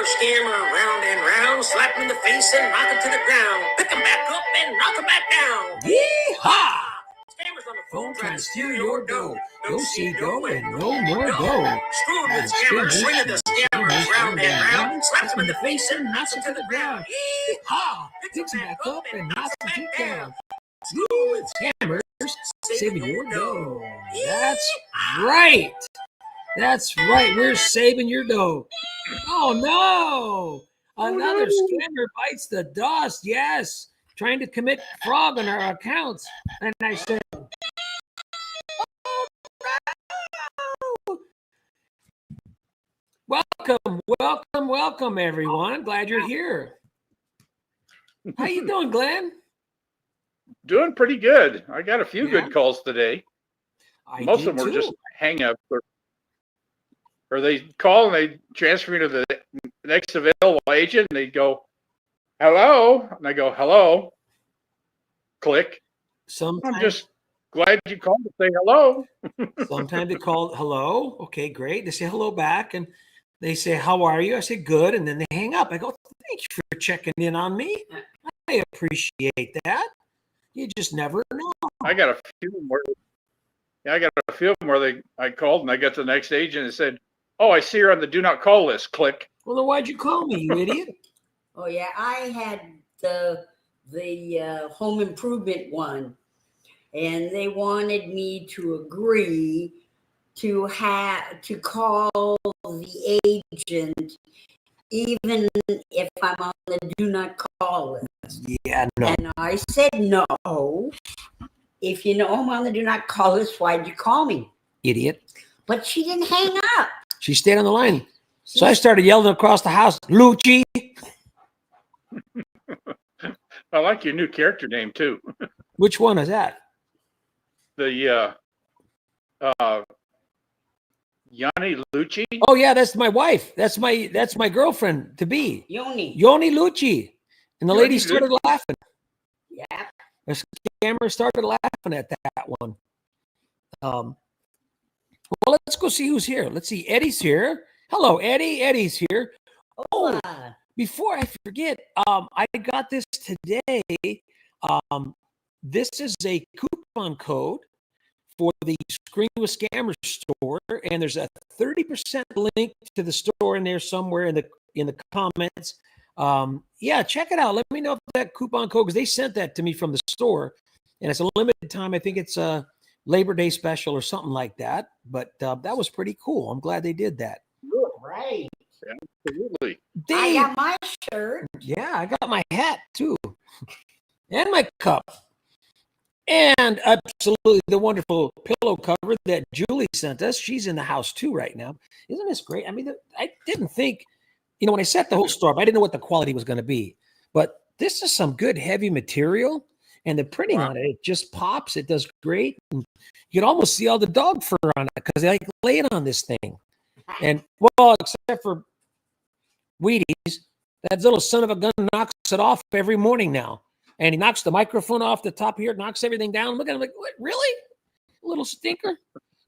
scammer round and round, slap him in the face and knock him to the ground. Pick him back up and knock him back down. Yee-haw! Scammers on the phone trying to steal your dough. Don't see dough and no more dough. Screwed with scammers, swinging the scammers round and round, slaps him in the face and knocks him to the ground. Yee-haw! Picks him back up and knocks him down. Screwed with scammers, saving your dough. That's right. That's right. We're saving your dough. Oh, no. Another scammer bites the dust. Yes. Trying to commit fraud on our accounts. And I said, oh, no. Welcome, everyone. Glad you're here. How you doing, Glenn? Doing pretty good. I got a few good calls today. Most of them were just hang-ups. Or they call and they transfer me to the next available agent, and they go, hello. And I go, hello. Click. I'm just glad you called to say hello. Sometimes they call hello. Okay, great. They say hello back, and they say, how are you? I say, good. And then they hang up. I go, thanks for checking in on me. I appreciate that. You just never know. I got a few more. Yeah, I got a few where I called and I got to the next agent and said, oh, I see her on the do not call list. Click. Well, then why'd you call me, you idiot? Oh, yeah. I had the home improvement one, and they wanted me to agree to call the agent even if I'm on the do not call list. Yeah, no. And I said no. If you know I'm on the do not call list, why'd you call me? Idiot. But she didn't hang up. She stayed on the line. So I started yelling across the house, Lucci. I like your new character name too. Which one is that? The Yanni Lucci. Oh yeah, that's my wife. That's my girlfriend to be. Yoni Lucci. And the lady started laughing. Yeah. The scammer started laughing at that one. Well, let's go see who's here. Let's see. Eddie's here. Hello, Eddie. Eddie's here. Oh, before I forget, I got this today. This is a coupon code for the Screen with Scammers store, and there's a 30% link to the store in there somewhere in the comments. Yeah, check it out. Let me know if that coupon code, because they sent that to me from the store, and it's a limited time. I think it's a Labor Day special or something like that. But that was pretty cool. I'm glad they did that. Right. Absolutely. I got my shirt. Yeah, I got my hat too, and my cup, and absolutely the wonderful pillow cover that Julie sent us. She's in the house too right now. Isn't this great? I mean, I didn't think, when I set the whole store up, I didn't know what the quality was going to be, but this is some good heavy material, and the printing on it just pops. It does great. And you can almost see all the dog fur on it because they like lay it on this thing. And well, except for Wheaties, that little son of a gun knocks it off every morning now. And he knocks the microphone off the top here, knocks everything down. I'm looking at him like, what, really? A little stinker?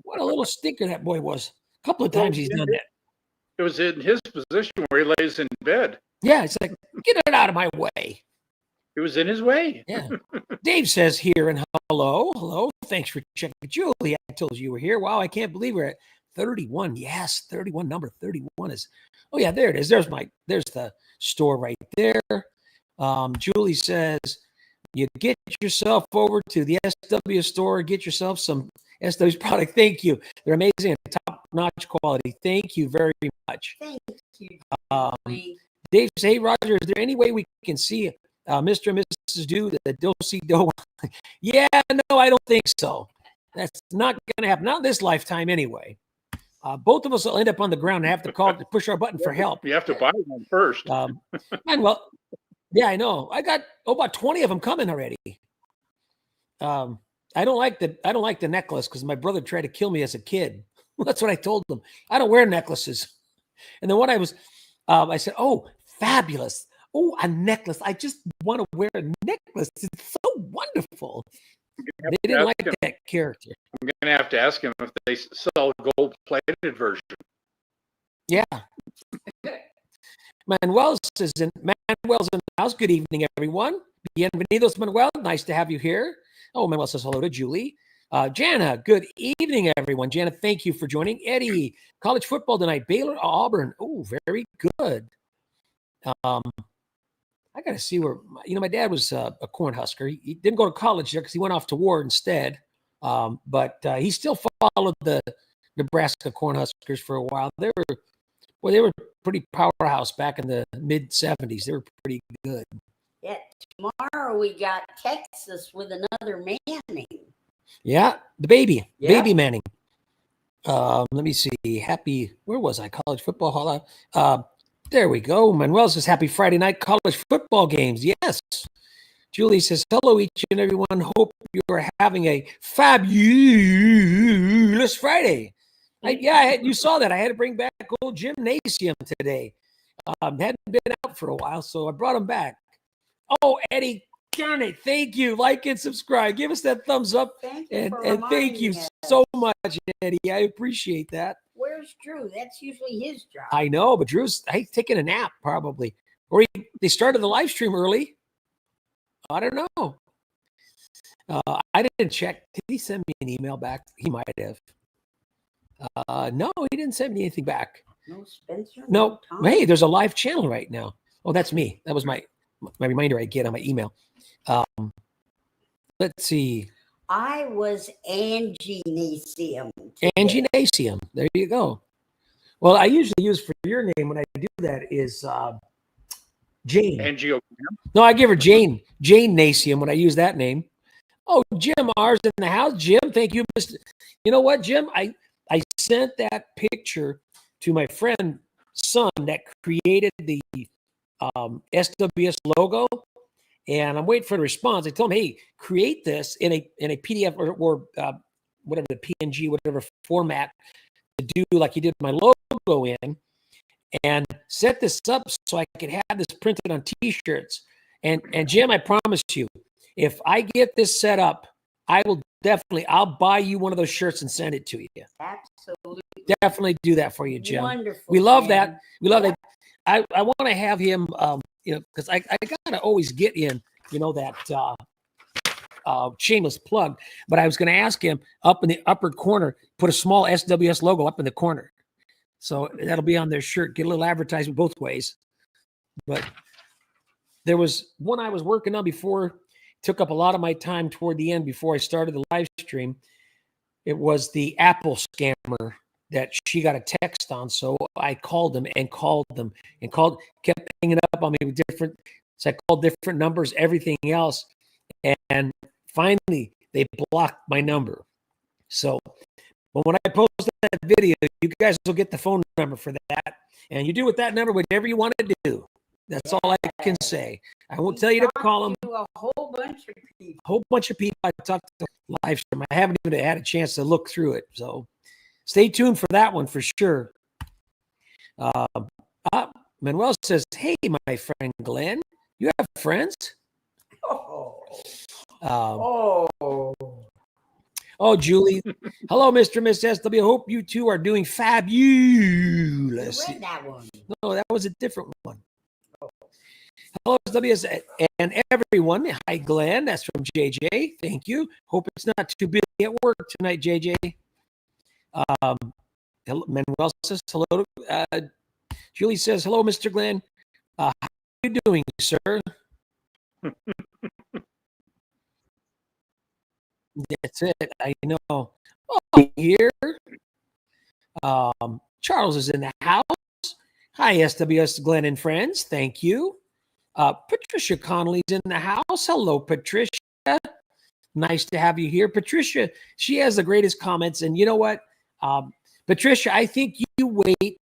What a little stinker that boy was. A couple of times he's done that. It was in his position where he lays in bed. Yeah, it's like, get it out of my way. It was in his way. Yeah. Dave says here, and hello. Thanks for checking. Julie, I told you were here. Wow, I can't believe we're at 31. Yes, 31. Number 31 is, oh yeah, there it is. There's the store right there. Julie says, you get yourself over to the SW store, get yourself some SW's product. Thank you. They're amazing, top-notch quality. Thank you very much. Thank you. Dave says, hey, Roger, is there any way we can see Mr. and Mrs. Do the do-see-do? Yeah, no, I don't think so. That's not going to happen. Not this lifetime anyway. Both of us will end up on the ground and have to call to push our button for help. You have to buy one first. And well, yeah, I know. I got about 20 of them coming already. I don't like the necklace because my brother tried to kill me as a kid. That's what I told him. I don't wear necklaces. And then what I said, oh, fabulous. Oh, a necklace. I just want to wear a necklace. It's so wonderful. They didn't like that character. I'm going to have to ask him if they sell a gold-plated version. Yeah. Manuel's in the house. Good evening, everyone. Bienvenidos, Manuel. Nice to have you here. Oh, Manuel says hello to Julie. Jana, good evening, everyone. Jana, thank you for joining. Eddie, college football tonight. Baylor, Auburn. Oh, very good. I got to see where, my dad was a Cornhusker. He didn't go to college there because he went off to war instead. But he still followed the Nebraska Cornhuskers for a while. They were pretty powerhouse back in the mid 70s. They were pretty good. Yeah, tomorrow we got Texas with another Manning. Yeah, the baby Manning. Let me see. Where was I? College football hall. There we go. Manuel says, happy Friday night college football games. Yes. Julie says, hello, each and everyone. Hope you are having a fabulous Friday. You saw that. I had to bring back old gymnasium today. Hadn't been out for a while, so I brought him back. Oh, Eddie, darn it. Thank you. Like and subscribe. Give us that thumbs up. Thank you so much, Eddie. I appreciate that. Where's Drew? That's usually his job. I know, but Drew's taking a nap probably. Or they started the live stream early. I don't know. I didn't check. Did he send me an email back? He might have. No, he didn't send me anything back. No Spencer? No. Hey, there's a live channel right now. Oh, that's me. That was my reminder I get on my email. Let's see. I was Angie Nasium. Angie Nasium. There you go. Well, I usually use for your name when I do that is Jane. Angie. No, I give her Jane Nasium when I use that name. Oh, Jim R's in the house. Jim, thank you, Mr. You know what, Jim? I sent that picture to my friend's son that created the SWS logo, and I'm waiting for the response. I told him, hey, create this in a PDF or whatever the PNG, whatever format to do like you did my logo in, and set this up so I could have this printed on T-shirts. And Jim, I promise you, if I get this set up, I'll buy you one of those shirts and send it to you. Absolutely. Definitely do that for you, Jim. Wonderful. We love that. We love that. I want to have him, because I gotta always get in, that shameless plug. But I was going to ask him up in the upper corner, put a small SWS logo up in the corner, so that'll be on their shirt. Get a little advertisement both ways. But there was one I was working on before. Took up a lot of my time toward the end before I started the live stream. It was the Apple scammer that she got a text on. So I called them, kept hanging up on me with different. So I called different numbers, everything else. And finally, they blocked my number. So when I post that video, you guys will get the phone number for that. And you do with that number whatever you want to do. That's all I can say. I won't tell you to call them. A whole bunch of people. Whole bunch of people I talked to live stream. I haven't even had a chance to look through it. So stay tuned for that one for sure. Manuel says, hey, my friend Glenn, you have friends? Oh, Julie. Hello, Mr. and Miss SW. Hope you two are doing fabulous. I read that one. No, that was a different one. Hello, SWS and everyone. Hi, Glenn. That's from JJ. Thank you. Hope it's not too busy at work tonight, JJ. Manuel says hello. Julie says, hello, Mr. Glenn. How are you doing, sir? That's it. I know. Oh, here. Charles is in the house. Hi, SWS Glenn and friends. Thank you. Patricia Connolly's in the house. Hello, Patricia. Nice to have you here. Patricia, she has the greatest comments. And you know what? Patricia, I think you wait.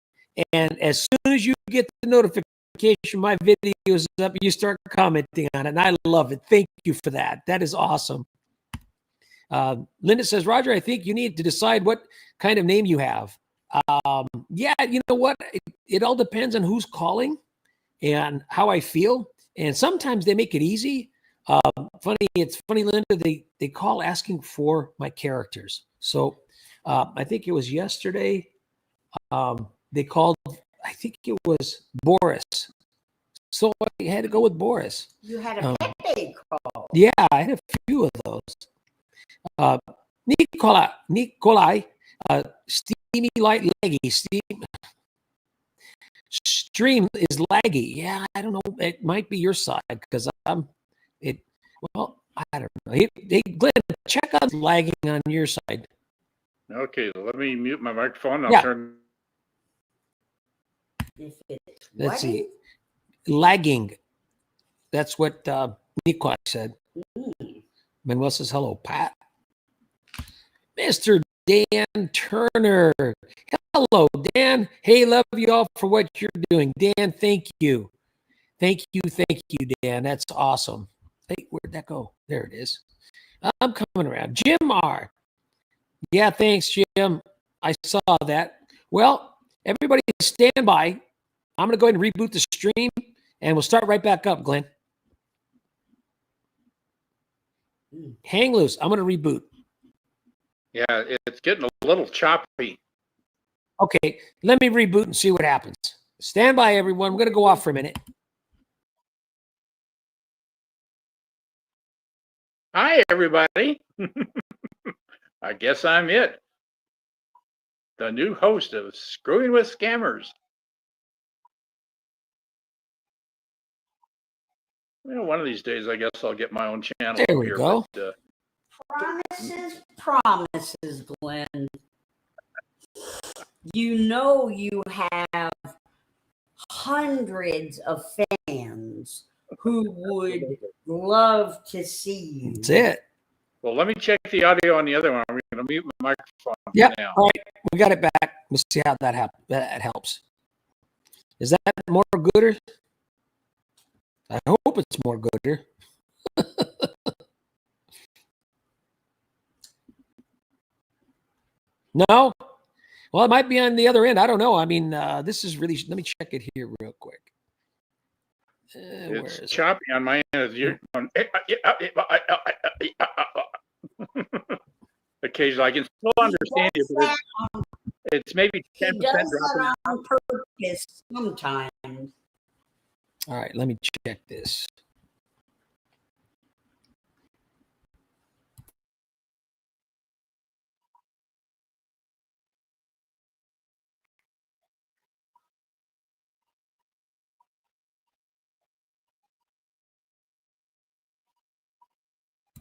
And as soon as you get the notification, my video is up, you start commenting on it. And I love it. Thank you for that. That is awesome. Linda says, Roger, I think you need to decide what kind of name you have. Yeah, you know what? It all depends on who's calling and how I feel. And sometimes they make it easy. It's funny, Linda, they call asking for my characters. So I think it was yesterday. They called, I think it was Boris. So I had to go with Boris. You had a Pepe call. Yeah, I had a few of those. Nikolai, steamy light laggy. Stream is laggy. Yeah, I don't know. It might be your side because well, I don't know. Hey, Glenn, check out lagging on your side. Okay, let me mute my microphone. Yeah. Turn. Let's see. Lagging. That's what Nikolai said. Manuel says, hello, Pat. Mr. Dan Turner. Hello, Dan. Hey, love you all for what you're doing. Dan, thank you. Thank you, Dan. That's awesome. Hey, where'd that go? There it is. I'm coming around. Jim R. Yeah, thanks, Jim. I saw that. Well, everybody stand by. I'm going to go ahead and reboot the stream, and we'll start right back up, Glenn. Hang loose. I'm going to reboot. Yeah, it's getting a little choppy. Okay, let me reboot and see what happens. Stand by, everyone. We're going to go off for a minute. Hi, everybody. I guess I'm it. The new host of Screwing with Scammers. Well, one of these days, I guess I'll get my own channel. There we go. But, Promises, Glenn. You know you have hundreds of fans who would love to see you. That's it. Well, let me check the audio on the other one. I'm going to mute my microphone now. All right. We got it back. We'll see how that helps. Is that more gooder? I hope it's more gooder. No? Well, it might be on the other end. I don't know. I mean, this is really, let me check it here real quick. It's choppy on my end. Occasionally, I can still understand you, but it's maybe 10% dropping on purpose sometimes. All right, let me check this.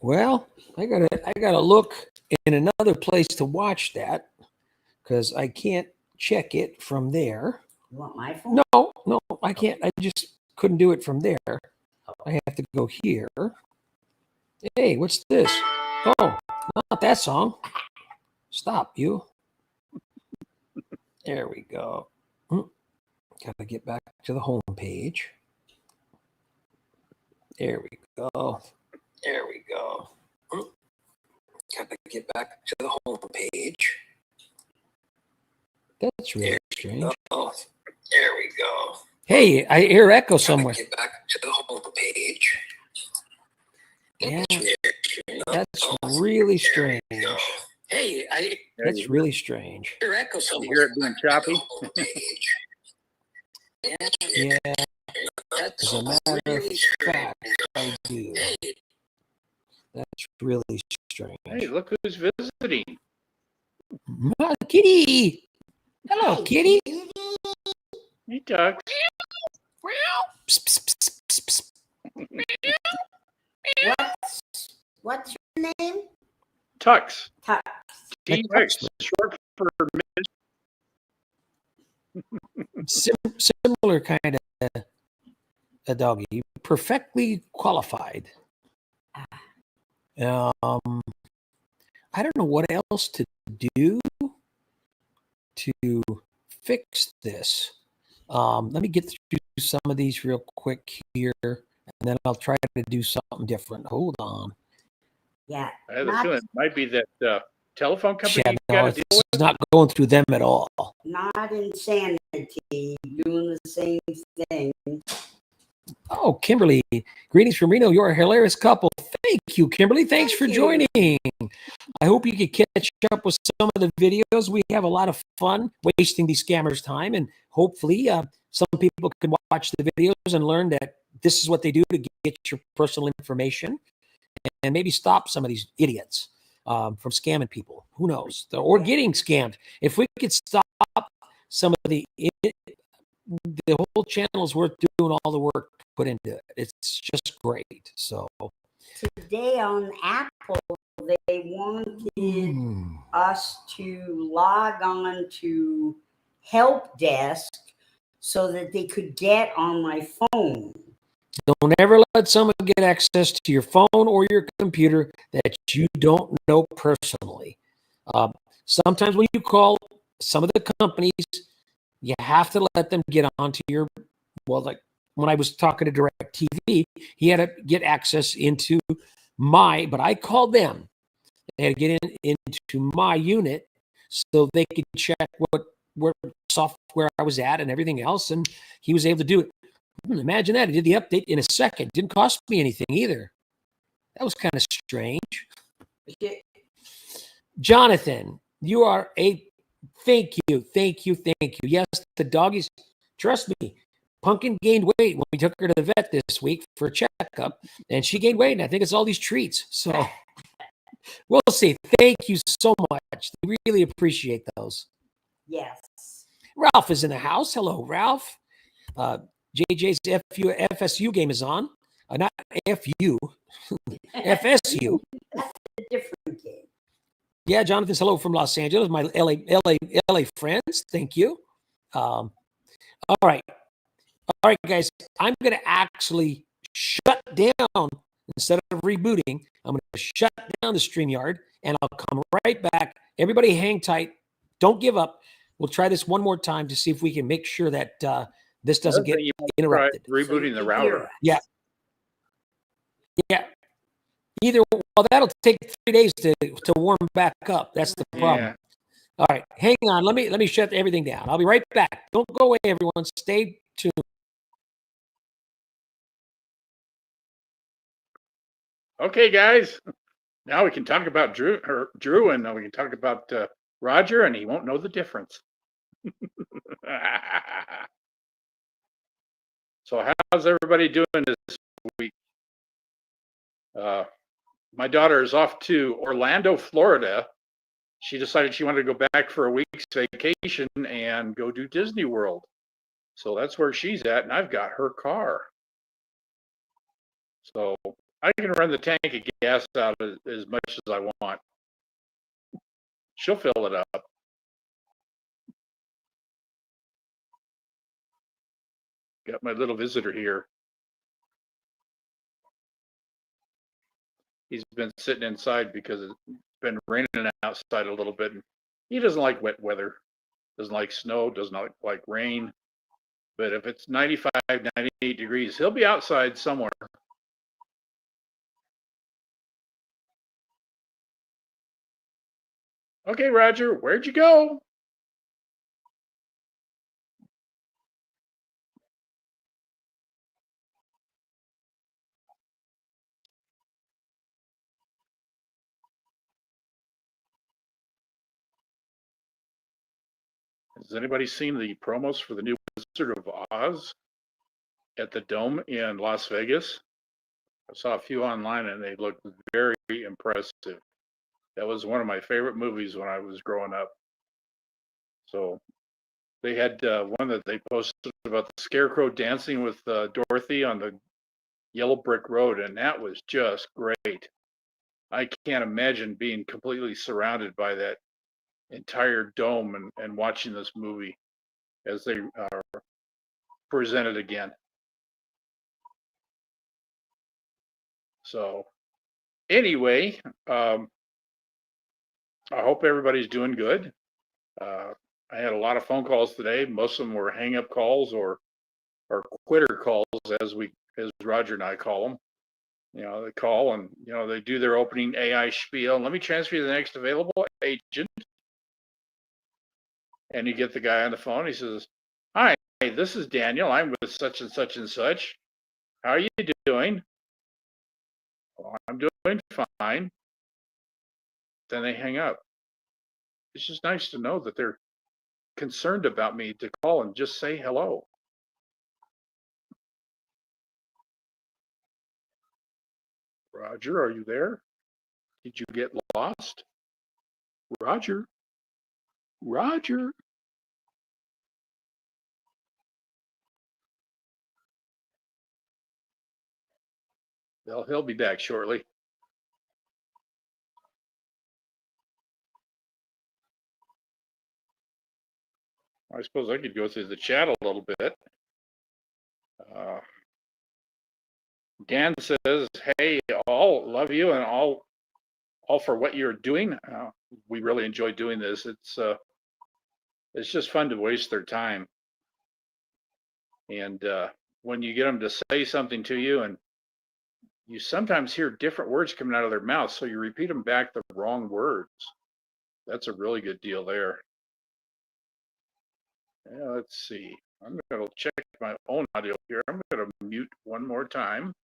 Well, I gotta look in another place to watch that because I can't check it from there. You want my phone? No, I can't. I just couldn't do it from there. I have to go here. Hey, what's this? Oh, not that song. Stop you. There we go. Gotta get back to the home page. There we go. There we go. Gotta get back to the home page. That's really strange. There we go. Hey, I hear echo somewhere. Get back to the home page. Yeah, that's really strange. Hey, that's really strange. You hear it being choppy? Yeah, as a matter of fact, I do. That's really strange. Hey, look who's visiting. Kitty. Hello, Kitty. Hey, Tux. What's your name? Tux. Tux. T-Rex, short for Similar kind of a doggy, perfectly qualified. I don't know what else to do to fix this. Let me get through some of these real quick here, and then I'll try to do something different. Hold on. Yeah. I have a feeling it might be that telephone company Yeah, you no, got to deal with. it's not going through them at all. Not insanity, doing the same thing. Oh, Kimberly, greetings from Reno. You're a hilarious couple. Thank you, Kimberly. Thanks for joining. I hope you can catch up with some of the videos. We have a lot of fun wasting these scammers' time, and hopefully some people can watch the videos and learn that this is what they do to get your personal information, and maybe stop some of these idiots from scamming people. Who knows? Or getting scammed. If we could stop some of the whole channel is worth doing all the work put into it. It's just great. So today on Apple, they wanted us to log on to help desk so that they could get on my phone. don't ever let someone get access to your phone or your computer that you don't know personally. Sometimes when you call some of the companies, you have to let them get onto your, well, like when I was talking to DirecTV, he had to get access into but I called them. They had to get into my unit so they could check what software I was at and everything else, and he was able to do it. Imagine that. He did the update in a second. Didn't cost me anything either. That was kind of strange. Jonathan, you are a thank you. Yes, the doggies, trust me, Pumpkin gained weight when we took her to the vet this week for a checkup, and she gained weight, and I think it's all these treats. So we'll see. Thank you so much. We really appreciate those. Yes. Ralph is in the house. Hello, Ralph. JJ's FSU game is on. Not FU, FSU. That's a different game. Yeah, Jonathan's hello from Los Angeles, my LA friends. Thank you. All right, guys. I'm going to actually shut down instead of rebooting. I'm going to shut down the StreamYard, and I'll come right back. Everybody, hang tight. Don't give up. We'll try this one more time to see if we can make sure that this doesn't get interrupted. Rebooting the router. Yeah. Either, well, that'll take 3 days to warm back up. That's the problem. Yeah. All right, hang on. Let me shut everything down. I'll be right back. Don't go away, everyone. Stay tuned. Okay, guys. Now we can talk about Drew, and we can talk about Roger, and he won't know the difference. So how's everybody doing this week? My daughter is off to Orlando, Florida. She decided she wanted to go back for a week's vacation and go do Disney World. So that's where she's at, and I've got her car. So I can run the tank of gas out as much as I want. She'll fill it up. Got my little visitor here. He's been sitting inside because it's been raining outside a little bit. And he doesn't like wet weather, doesn't like snow, doesn't like rain. But if it's 95, 98 degrees, he'll be outside somewhere. Okay, Roger, where'd you go? Has anybody seen the promos for the new Wizard of Oz at the Dome in Las Vegas? I saw a few online and they looked very impressive. That was one of my favorite movies when I was growing up. So they had one that they posted about the Scarecrow dancing with Dorothy on the yellow brick road, and that was just great. I can't imagine being completely surrounded by that entire dome and watching this movie as they are presented again. So anyway, I hope everybody's doing good. I had a lot of phone calls today. Most of them were hang-up calls or quitter calls, as Roger and I call them. You know, they call and they do their opening AI spiel. Let me transfer you to the next available agent. And you get the guy on the phone. He says, "Hi, this is Daniel. I'm with such and such and such. How are you doing?" "Oh, I'm doing fine." Then they hang up. It's just nice to know that they're concerned about me to call and just say hello. Roger, are you there? Did you get lost? Roger? Roger? Well, he'll be back shortly. I suppose I could go through the chat a little bit. Dan says, hey, all love you and all for what you're doing. We really enjoy doing this. It's just fun to waste their time. And when you get them to say something to you, and you sometimes hear different words coming out of their mouth, so you repeat them back the wrong words. That's a really good deal there. Yeah, let's see. I'm going to check my own audio here. I'm going to mute one more time.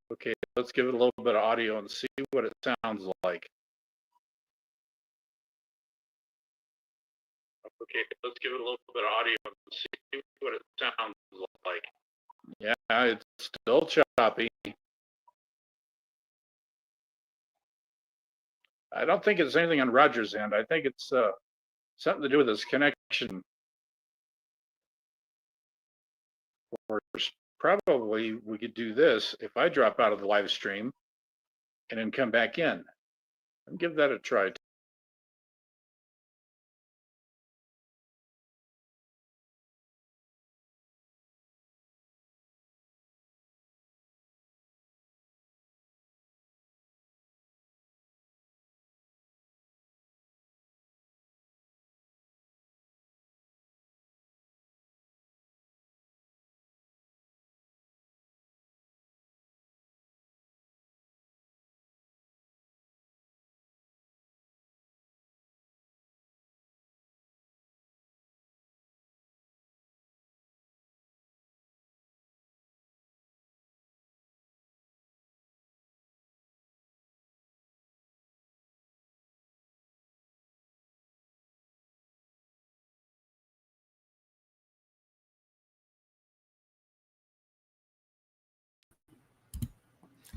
Okay, let's give it a little bit of audio and see what it sounds like. Okay, let's give it a little bit of audio and see what it sounds like. Yeah, it's still choppy. I don't think it's anything on Roger's end. I think it's something to do with his connection. Or probably we could do this if I drop out of the live stream and then come back in and give that a try.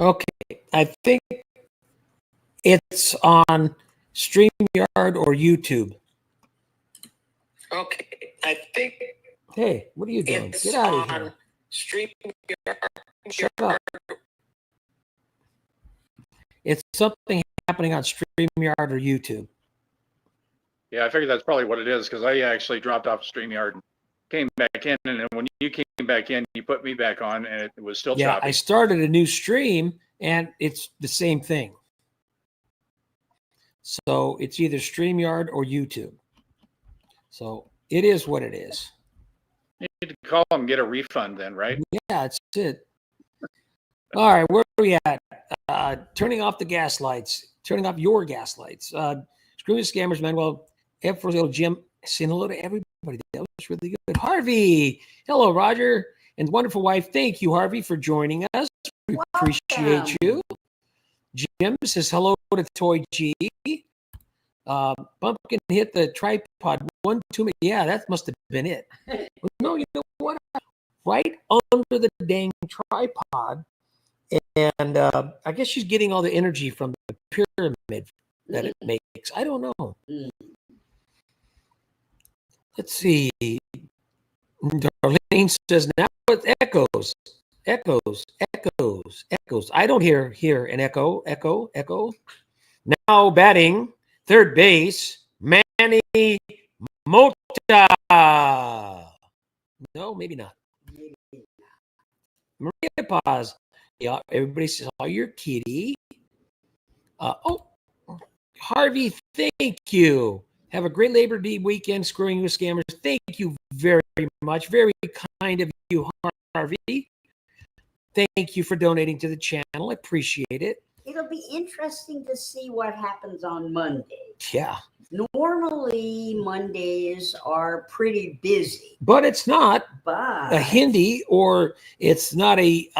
Okay, I think it's on StreamYard or YouTube. Okay, I think. Hey, what are you doing? It's Get out of on here. StreamYard. Shut up. It's something happening on StreamYard or YouTube. Yeah, I figured that's probably what it is because I actually dropped off StreamYard and came back in, and then when you came back in, you put me back on, and it was still choppy. I started a new stream, and it's the same thing. So it's either StreamYard or YouTube. So it is what it is. You need to call them and get a refund then, right? Yeah, that's it. All right, where are we at? Turning off the gas lights. Turning off your gas lights. Screw the scammers, Manuel. F for little Jim. Saying hello to everybody. That was really good. Harvey. Hello, Roger. And wonderful wife. Thank you, Harvey, for joining us. We appreciate you. Jim says hello to Toy G. Bumpkin hit the tripod one too many. Yeah, that must have been it. No, you know what? Right under the dang tripod. And I guess she's getting all the energy from the pyramid that it makes. I don't know. Let's see. Darlene says now it echoes. Echoes. I don't hear an echo. Now batting third base, Manny Mota. No, maybe not. Maria Paz. Yeah, everybody says, oh, you're kitty. Harvey, thank you. Have a great Labor Day weekend, screwing with scammers. Thank you very much. Very kind of you, Harvey. Thank you for donating to the channel. I appreciate it. It'll be interesting to see what happens on Monday. Yeah. Normally, Mondays are pretty busy. But it's not But a Hindi or it's not a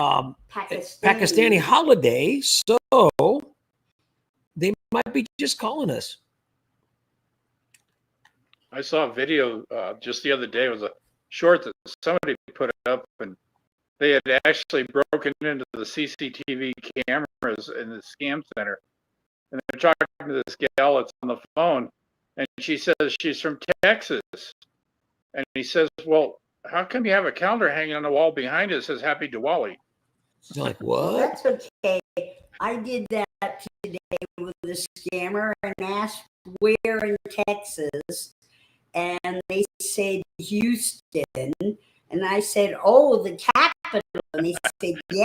Pakistani holiday. So they might be just calling us. I saw a video just the other day. It was a short that somebody put up, and they had actually broken into the CCTV cameras in the scam center. And they're talking to this gal that's on the phone, and she says she's from Texas. And he says, well, how come you have a calendar hanging on the wall behind it that says Happy Diwali? You're like, Well, what? that's okay. I did that today with the scammer and asked where in Texas. And they said Houston. And I said, oh, the capital. And they said, yeah.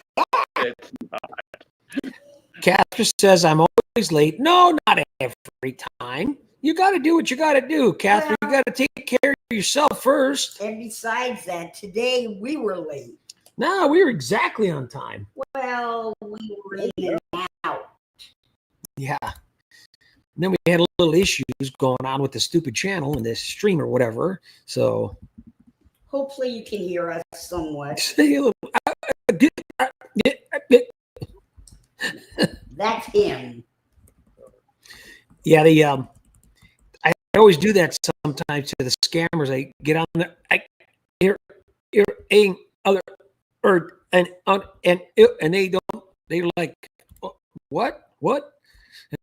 It's not. Catherine says, I'm always late. No, not every time. You got to do what you got to do, Catherine. Well, you got to take care of yourself first. And besides that, today we were late. No, we were exactly on time. Well, we were in and out. Yeah. And then we had a little issues going on with the stupid channel and the stream or whatever. So Hopefully you can hear us somewhat. That's him. Yeah, I always do that sometimes to the scammers. I get on there, and they're like, what? It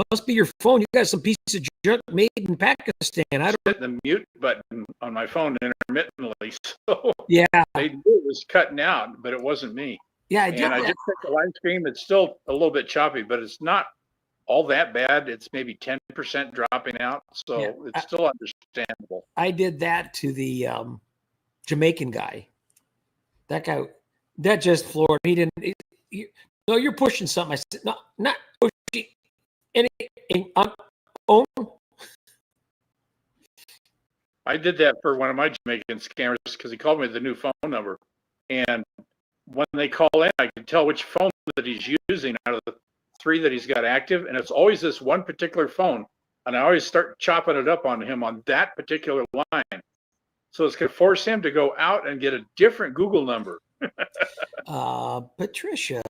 must be your phone. You got some piece of junk made in Pakistan. I don't hit the mute button on my phone intermittently, so Yeah, they knew it was cutting out, but it wasn't me. yeah, I And did I that. just checked the live stream. It's still a little bit choppy, but it's not all that bad. It's maybe 10% dropping out, so Yeah, it's still understandable. I did that to the Jamaican guy. That guy, that just floored me. He didn't. No, you're pushing something. I said, no, not pushing anything on own. I did that for one of my Jamaican scammers because he called me the new phone number. And when they call in, I can tell which phone that he's using out of the 3 that he's got active. And it's always this one particular phone. And I always start chopping it up on him on that particular line. So it's going to force him to go out and get a different Google number. Patricia,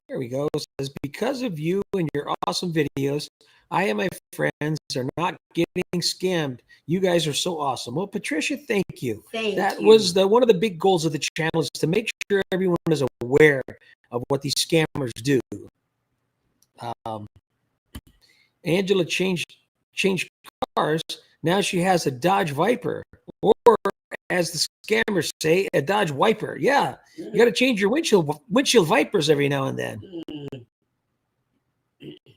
there we go. Says, because of you and your awesome videos, I and my friends are not getting scammed. You guys are so awesome. Well, Patricia, thank you. That was one of the big goals of the channel, is to make sure everyone is aware of what these scammers do. Angela changed cars. Now she has a Dodge Viper, or as the scammers say, a Dodge Wiper. Yeah, you got to change your windshield Vipers every now and then.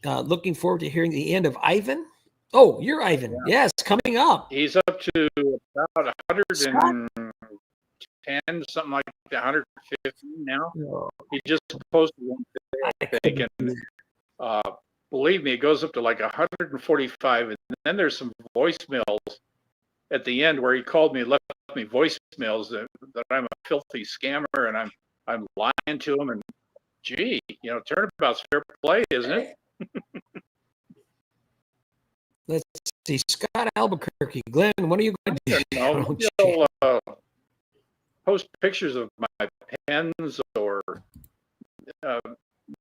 Looking forward to hearing the end of Ivan. Oh, you're Ivan. Yeah. Yes, coming up. He's up to about 110, something like that, 150 now. Oh. He just posted one today, I think, and believe me, it goes up to like 145. And then there's some voicemails at the end where he called me and left me voicemails that I'm a filthy scammer and I'm lying to him. And gee, turnabout's fair play, isn't it? Let's see. Scott Albuquerque. Glenn, what are you going to do? He'll post pictures of my pens or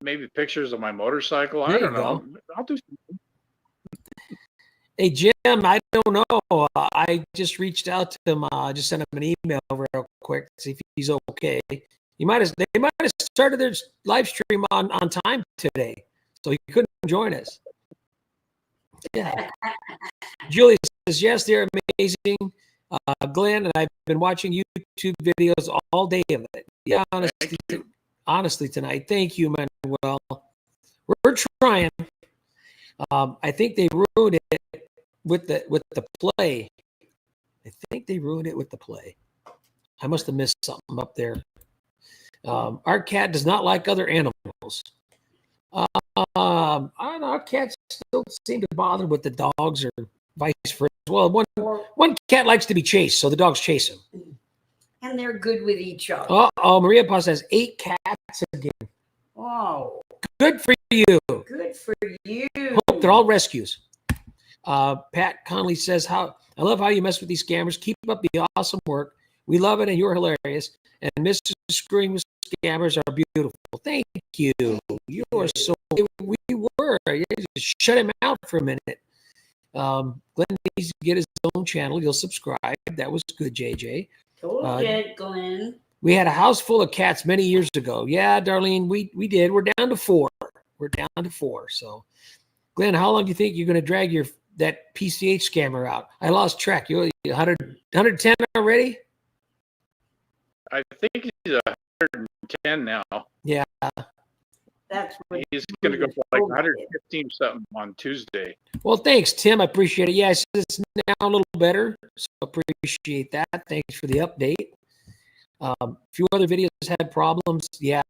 maybe pictures of my motorcycle. I don't know. I'll do something. Hey, Jim, I don't know. I just reached out to him. Just sent him an email real quick to see if he's okay. They might have started their live stream on time today, so he couldn't join us. Yeah. Julie says, yes, they're amazing. Glenn, and I've been watching YouTube videos all day of it. Yeah, honestly tonight. Thank you, Manuel. We're trying. I think they ruined it with the play. I think they ruined it with the play. I must have missed something up there. Our cat does not like other animals. I don't know. Our cats don't seem to bother with the dogs or vice versa. Well, one cat likes to be chased, so the dogs chase him. And they're good with each other. Oh, Maria Paz has 8 cats again. Oh. Good for you. Good for you. Hope they're all rescues. Pat Conley says, I love how you mess with these scammers. Keep up the awesome work. We love it, and you're hilarious. And Mrs. Screwing with Scammers are beautiful. Thank you. You are so. We were. You just shut him out for a minute. Glenn needs to get his own channel. You'll subscribe. That was good, JJ. Told you, Glenn. We had a house full of cats many years ago. Yeah, Darlene, we did. We're down to 4. We're down to 4. So, Glenn, how long do you think you're going to drag that PCH scammer out? I lost track. You 110 already? I think he's 110 now. Yeah. That's what he's going to go for like 115 something on Tuesday. Well, thanks, Tim. I appreciate it. Yeah, it's now a little better, so appreciate that. Thanks for the update. A few other videos had problems. Yeah.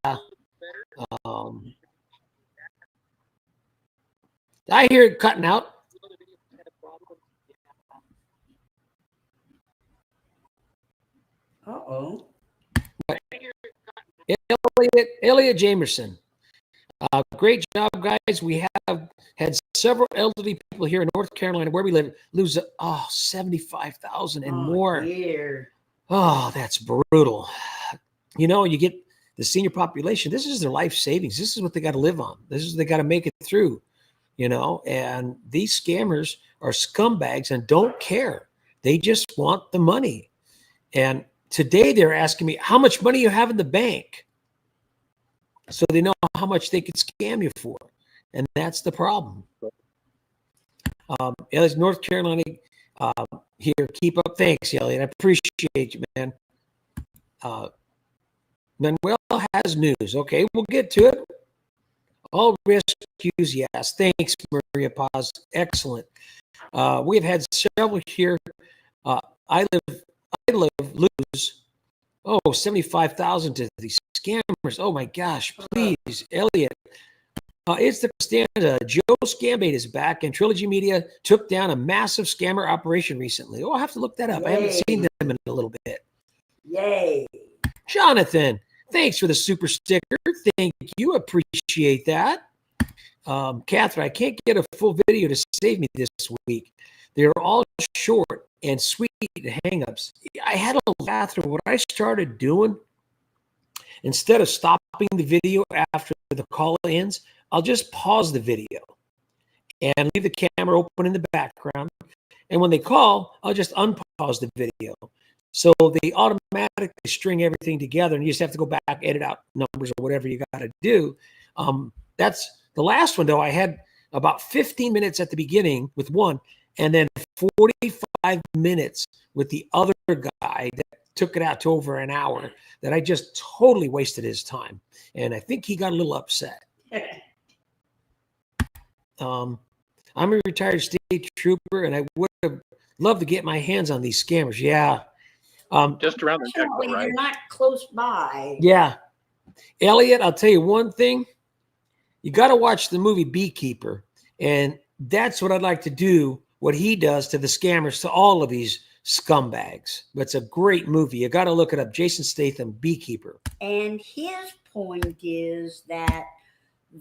I hear it cutting out. Uh-oh. Elliot Jamerson. Great job, guys. We have had several elderly people here in North Carolina where we live lose $75,000 and more. Dear. Oh, that's brutal. You know, you get the senior population. This is their life savings. This is what they got to live on. This is they got to make it through. You know, and these scammers are scumbags and don't care. They just want the money. And today they're asking me how much money you have in the bank, so they know how much they could scam you for, and that's the problem. Elliot, North Carolina, here. Keep up. Thanks, Elliot. I appreciate you, man. Manuel has news. Okay, we'll get to it. All rescues, yes. Thanks, Maria Paz. Excellent. We've had several here. I lose $75,000 to these scammers. Oh my gosh, please, Elliot. It's the stanza. Joe Scambait is back, and Trilogy Media took down a massive scammer operation recently. Oh, I'll have to look that up. Yay. I haven't seen them in a little bit. Yay. Jonathan, thanks for the super sticker. Thank you. Appreciate that. Catherine, I can't get a full video to save me this week. They're all short and sweet hang-ups. I had a Catherine. What I started doing, instead of stopping the video after the call ends, I'll just pause the video and leave the camera open in the background. And when they call, I'll just unpause the video. So they automatically string everything together, and you just have to go back, edit out numbers or whatever you got to do. That's the last one, though. I had about 15 minutes at the beginning with one, and then 45 minutes with the other guy that took it out to over an hour, that I just totally wasted his time. And I think he got a little upset. I'm a retired state trooper, and I would have loved to get my hands on these scammers. Yeah. Just around the neck, right? You're not close by. Yeah. Elliot, I'll tell you one thing. You got to watch the movie Beekeeper. And that's what I'd like to do, what he does to the scammers, to all of these scumbags. It's a great movie. You got to look it up. Jason Statham, Beekeeper. And his point is that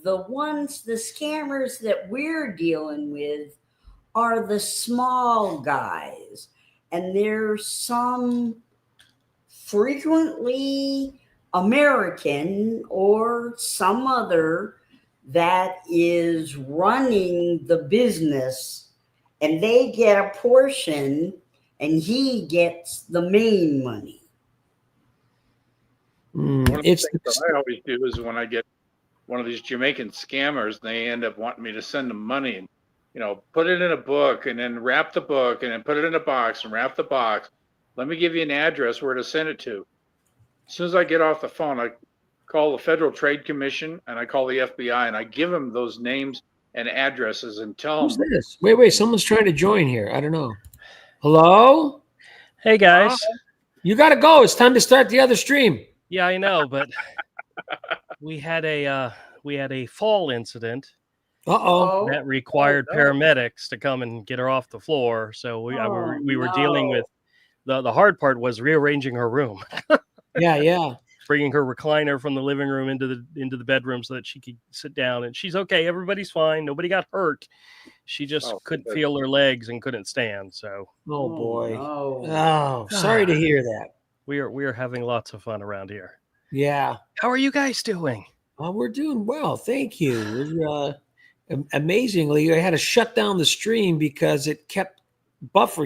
the scammers that we're dealing with are the small guys. And there's some frequently American or some other that is running the business, and they get a portion and he gets the main money. One of the things that I always do is when I get one of these Jamaican scammers, they end up wanting me to send them money and, you know, put it in a book and then wrap the book and then put it in a box and wrap the box. Let me give you an address where to send it to. As soon as I get off the phone, I call the Federal Trade Commission and I call the FBI and I give them those names and addresses and tell Who's them. this? Wait, someone's trying to join here. I don't know. Hello? Hey, guys. You got to go. It's time to start the other stream. Yeah, I know, but we had a fall incident Uh-oh. that required paramedics to come and get her off the floor. So we were dealing with the hard part was rearranging her room. Yeah. bringing her recliner from the living room into the bedroom so that she could sit down. And she's okay. Everybody's fine. Nobody got hurt. She just couldn't feel her legs and couldn't stand. So, oh boy, no. oh, sorry to hear that. We are having lots of fun around here. Yeah. How are you guys doing? We're doing well, thank you. We're, amazingly, I had to shut down the stream because it kept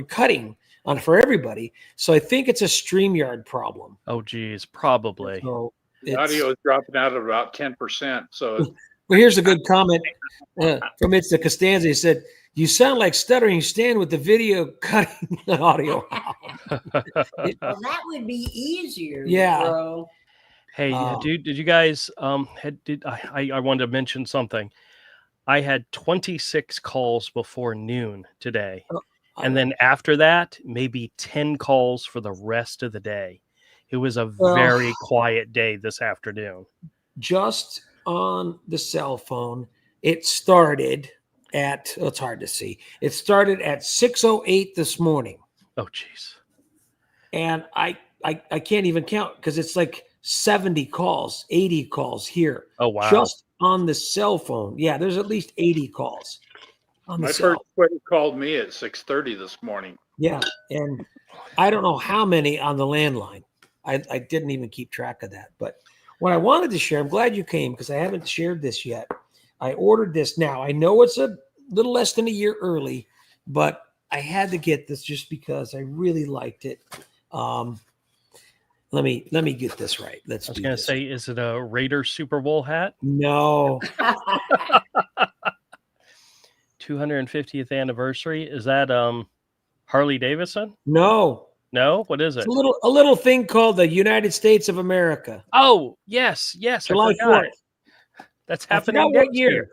cutting on for everybody. So I think it's a StreamYard problem. Oh, geez, probably. So The audio is dropping out at about 10%. So, well, here's a good comment from It's the Costanza. He said, "You sound like Stuttering Stan with the video cutting the audio." Well, that would be easier. Yeah. Bro. Hey, dude, did you guys I wanted to mention something. I had 26 calls before noon today. And then after that, maybe 10 calls for the rest of the day. It was a very quiet day this afternoon. Just on the cell phone, it started at, it's hard to see. It started at 6:08 this morning. Oh, geez. And I can't even count because it's like 70 calls, 80 calls here. Oh, wow. Just on the cell phone. Yeah, there's at least 80 calls. My first friend called me at 6:30 this morning. Yeah, and I don't know how many on the landline. I didn't even keep track of that. But what I wanted to share, I'm glad you came because I haven't shared this yet. I ordered this now. I know it's a little less than a year early, but I had to get this just because I really liked it. Let me get this right. I was going to say, is it a Raiders Super Bowl hat? No. 250th anniversary. Is that Harley Davidson? No. No? What is it? It's a little thing called the United States of America. Oh, yes. July 4th. That's happening next year.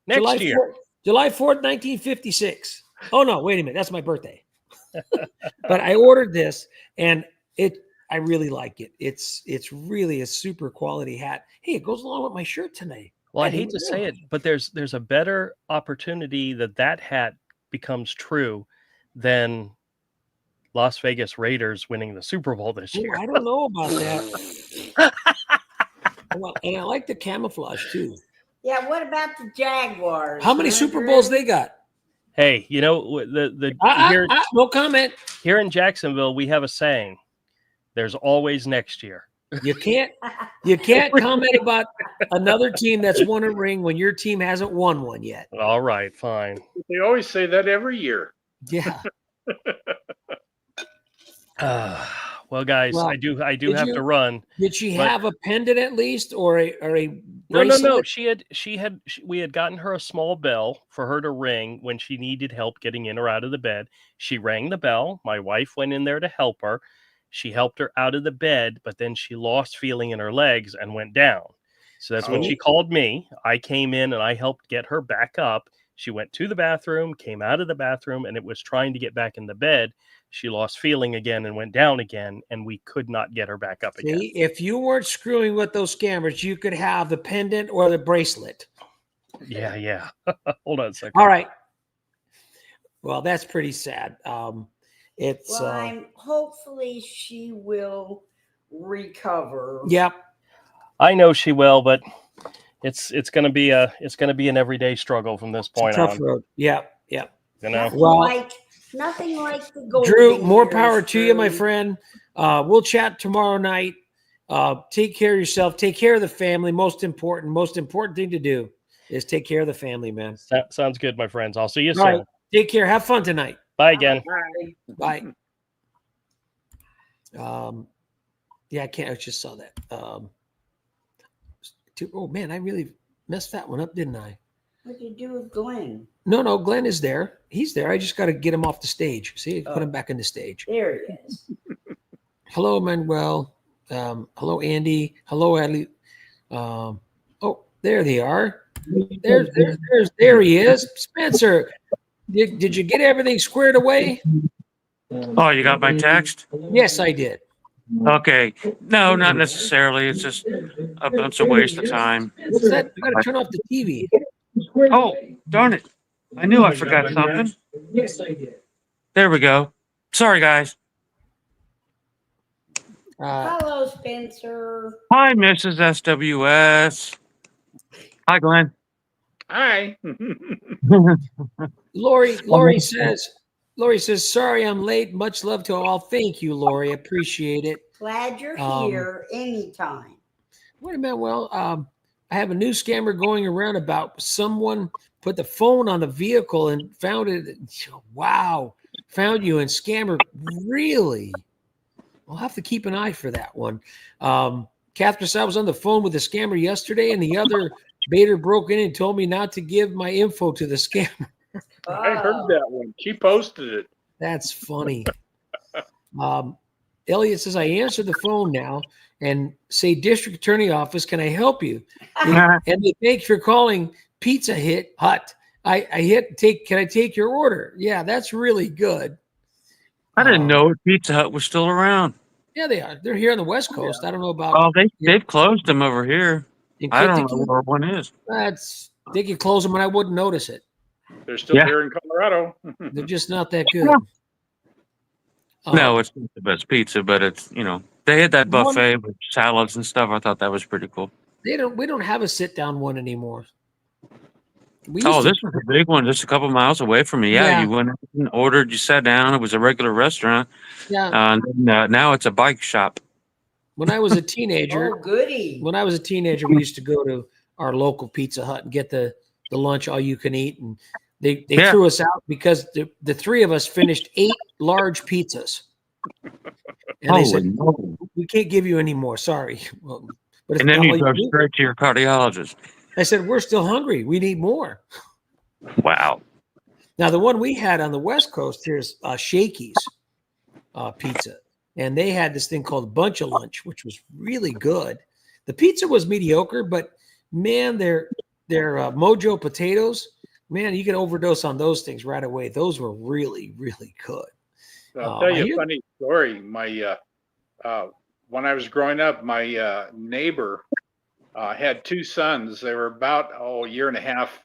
Next year. July 4th, 1956. Oh, no, wait a minute. That's my birthday. But I ordered this, and I really like it. It's really a super quality hat. Hey, it goes along with my shirt tonight. Well, I hate to say it, but there's a better opportunity that hat becomes true than Las Vegas Raiders winning the Super Bowl this year. I don't know about that. Well, and I like the camouflage too. Yeah, what about the Jaguars? How many Super Bowls they got? Hey, you know here, no comment. Here in Jacksonville, we have a saying: "There's always next year." You can't comment about another team that's won a ring when your team hasn't won one yet. All right, fine. They always say that every year. Yeah. Well, guys, I do have to run. Did she have a pendant at least, or a No. We had gotten her a small bell for her to ring when she needed help getting in or out of the bed. She rang the bell. My wife went in there to help her. She helped her out of the bed, but then she lost feeling in her legs and went down. So that's when she called me. I came in and I helped get her back up. She went to the bathroom, came out of the bathroom, and it was trying to get back in the bed. She lost feeling again and went down again, and we could not get her back up again. If you weren't screwing with those scammers, you could have the pendant or the bracelet. Yeah. Hold on a second. All right. Well, that's pretty sad. Hopefully she will recover. Yep. I know she will, but it's going to be an everyday struggle from this point on. Tough road. Yep. You know. Nothing like the golden Drew, more power years, to you, my friend. We'll chat tomorrow night. Take care of yourself. Take care of the family. Most important thing to do is take care of the family, man. That sounds good, my friends. I'll see you soon. Right. Take care. Have fun tonight. Bye again. Bye. Yeah, I just saw that. Oh man, I really messed that one up, didn't I? What did you do with Glenn? No, Glenn is there. He's there. I just got to get him off the stage. See, put him back in the stage. There he is. Hello, Manuel. Hello, Andy. Hello, Adley. There they are. There he is. Spencer, did you get everything squared away? Oh, you got my text? Yes, I did. Okay. No, not necessarily. It's just it's a waste of time. What's that? I got to turn off the TV. Oh, darn it. I knew I forgot something. Yes, I did. There we go. Sorry, guys. Hello, Spencer. Hi, Mrs. SWS. Hi, Glenn. Hi. Lori says, sorry I'm late. Much love to all. Thank you, Lori. Appreciate it. Glad you're here anytime. Wait a minute. Well, I have a new scammer going around about someone put the phone on the vehicle and found it. Wow. Found you, and scammer, really? I'll have to keep an eye for that one. Catherine said I was on the phone with the scammer yesterday, and the other baiter broke in and told me not to give my info to the scammer. I heard that one. She posted it. That's funny. Elliot says, I answered the phone now and say, District Attorney Office, can I help you? And they thank you for calling Pizza Hut. Can I take your order? Yeah, that's really good. I didn't know Pizza Hut was still around. Yeah, they are. They're here on the West Coast. Yeah. I don't know about. Oh, they've closed them over here. I don't know where one is. They could close them and I wouldn't notice it. They're still here in Colorado. They're just not that good. No, it's not the best pizza, but it's, they had that buffet with salads and stuff. I thought that was pretty cool. We don't have a sit down one anymore. This was a big one, just a couple miles away from me. Yeah, you went and ordered, you sat down. It was a regular restaurant. Yeah. Now it's a bike shop. When I was a teenager, goody. When I was a teenager, we used to go to our local Pizza Hut and get the lunch all you can eat, and they threw us out because the three of us finished 8 large pizzas. And they said, we can't give you any more. Sorry. Well, but and then you go straight to your cardiologist. I said, we're still hungry. We need more. Wow. Now, the one we had on the West Coast, here's Shakey's Pizza. And they had this thing called Bunch of Lunch, which was really good. The pizza was mediocre, but, man, their Mojo potatoes, man, you can overdose on those things right away. Those were really, really good. I'll tell you a funny story. My when I was growing up, my neighbor had 2 sons. They were about a year and a half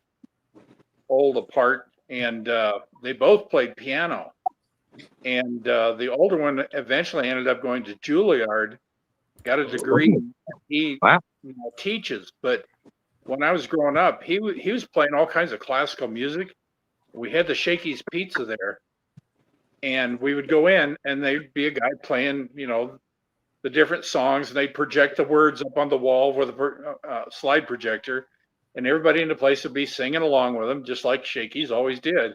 old apart, and they both played piano. And the older one eventually ended up going to Juilliard, got a degree. He teaches. But when I was growing up, he was playing all kinds of classical music. We had the Shakey's Pizza there, and we would go in, and there'd be a guy playing, the different songs, and they'd project the words up on the wall with a slide projector, and everybody in the place would be singing along with them, just like Shakey's always did.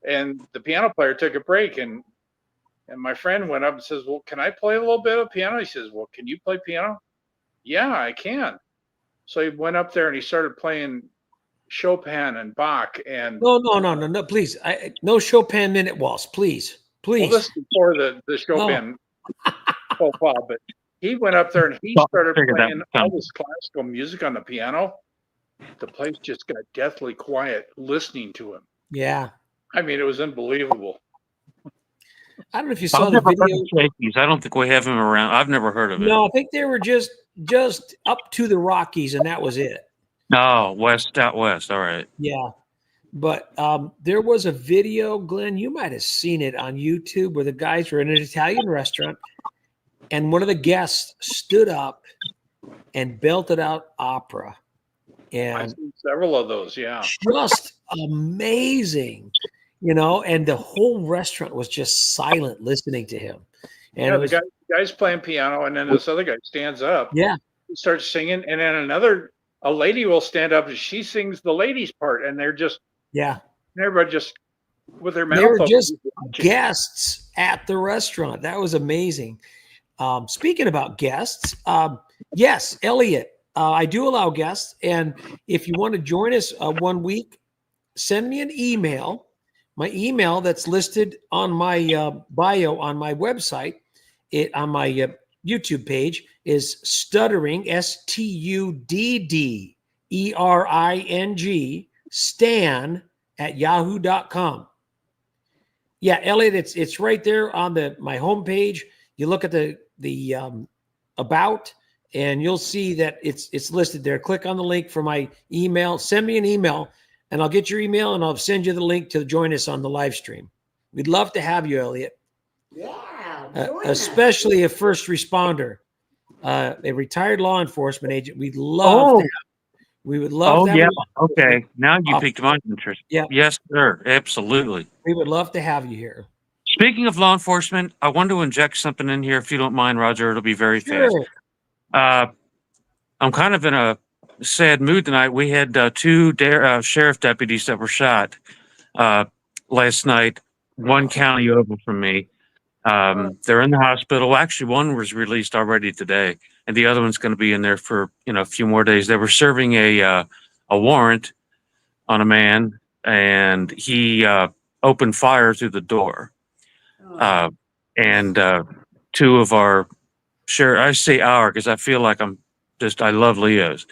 And the piano player took a break, and my friend went up and says, well, can I play a little bit of piano? He says, well, can you play piano? Yeah, I can. So he went up there and he started playing Chopin and Bach. And no, please. No Chopin minute waltz, please. Well, this is before the Chopin profile, but he went up there and he started playing all this classical music on the piano. The place just got deathly quiet listening to him. Yeah. I mean, it was unbelievable. I don't know if you saw the video. I don't think we have him around. I've never heard of it. No, I think they were just up to the Rockies, and that was it. Oh, out west. All right. Yeah. But there was a video, Glenn, you might have seen it on YouTube, where the guys were in an Italian restaurant, and one of the guests stood up and belted out opera. And I've seen several of those, yeah. Just amazing, and the whole restaurant was just silent listening to him. And the guy's playing piano, and then this other guy stands up. Yeah. He starts singing, and then a lady will stand up and she sings the lady's part, and they're just everybody just with their mouth open. They were just guests at the restaurant. That was amazing. Speaking about guests, yes, Elliot, I do allow guests, and if you want to join us 1 week, send me an email. My email that's listed on my bio on my website, on my YouTube page, is stuttering, STUDDERING, Stan @yahoo.com. Yeah, Elliot, it's right there on my homepage. You look at the about, and you'll see that it's listed there. Click on the link for my email. Send me an email, and I'll get your email, and I'll send you the link to join us on the live stream. We'd love to have you, Elliot. Yeah, especially a first responder, a retired law enforcement agent. We'd love to have. We would love to have. Yeah. Okay. Now you piqued my interest. Yeah. Yes, sir. Absolutely. We would love to have you here. Speaking of law enforcement, I want to inject something in here, if you don't mind, Roger. It'll be very fast. I'm kind of in a sad mood tonight. We had two sheriff deputies that were shot last night, one county over from me. They're in the hospital. Actually, one was released already today, and the other one's going to be in there for a few more days. They were serving a warrant on a man, and he opened fire through the door. And two of our sheriff, I say our because I feel like I love Leo's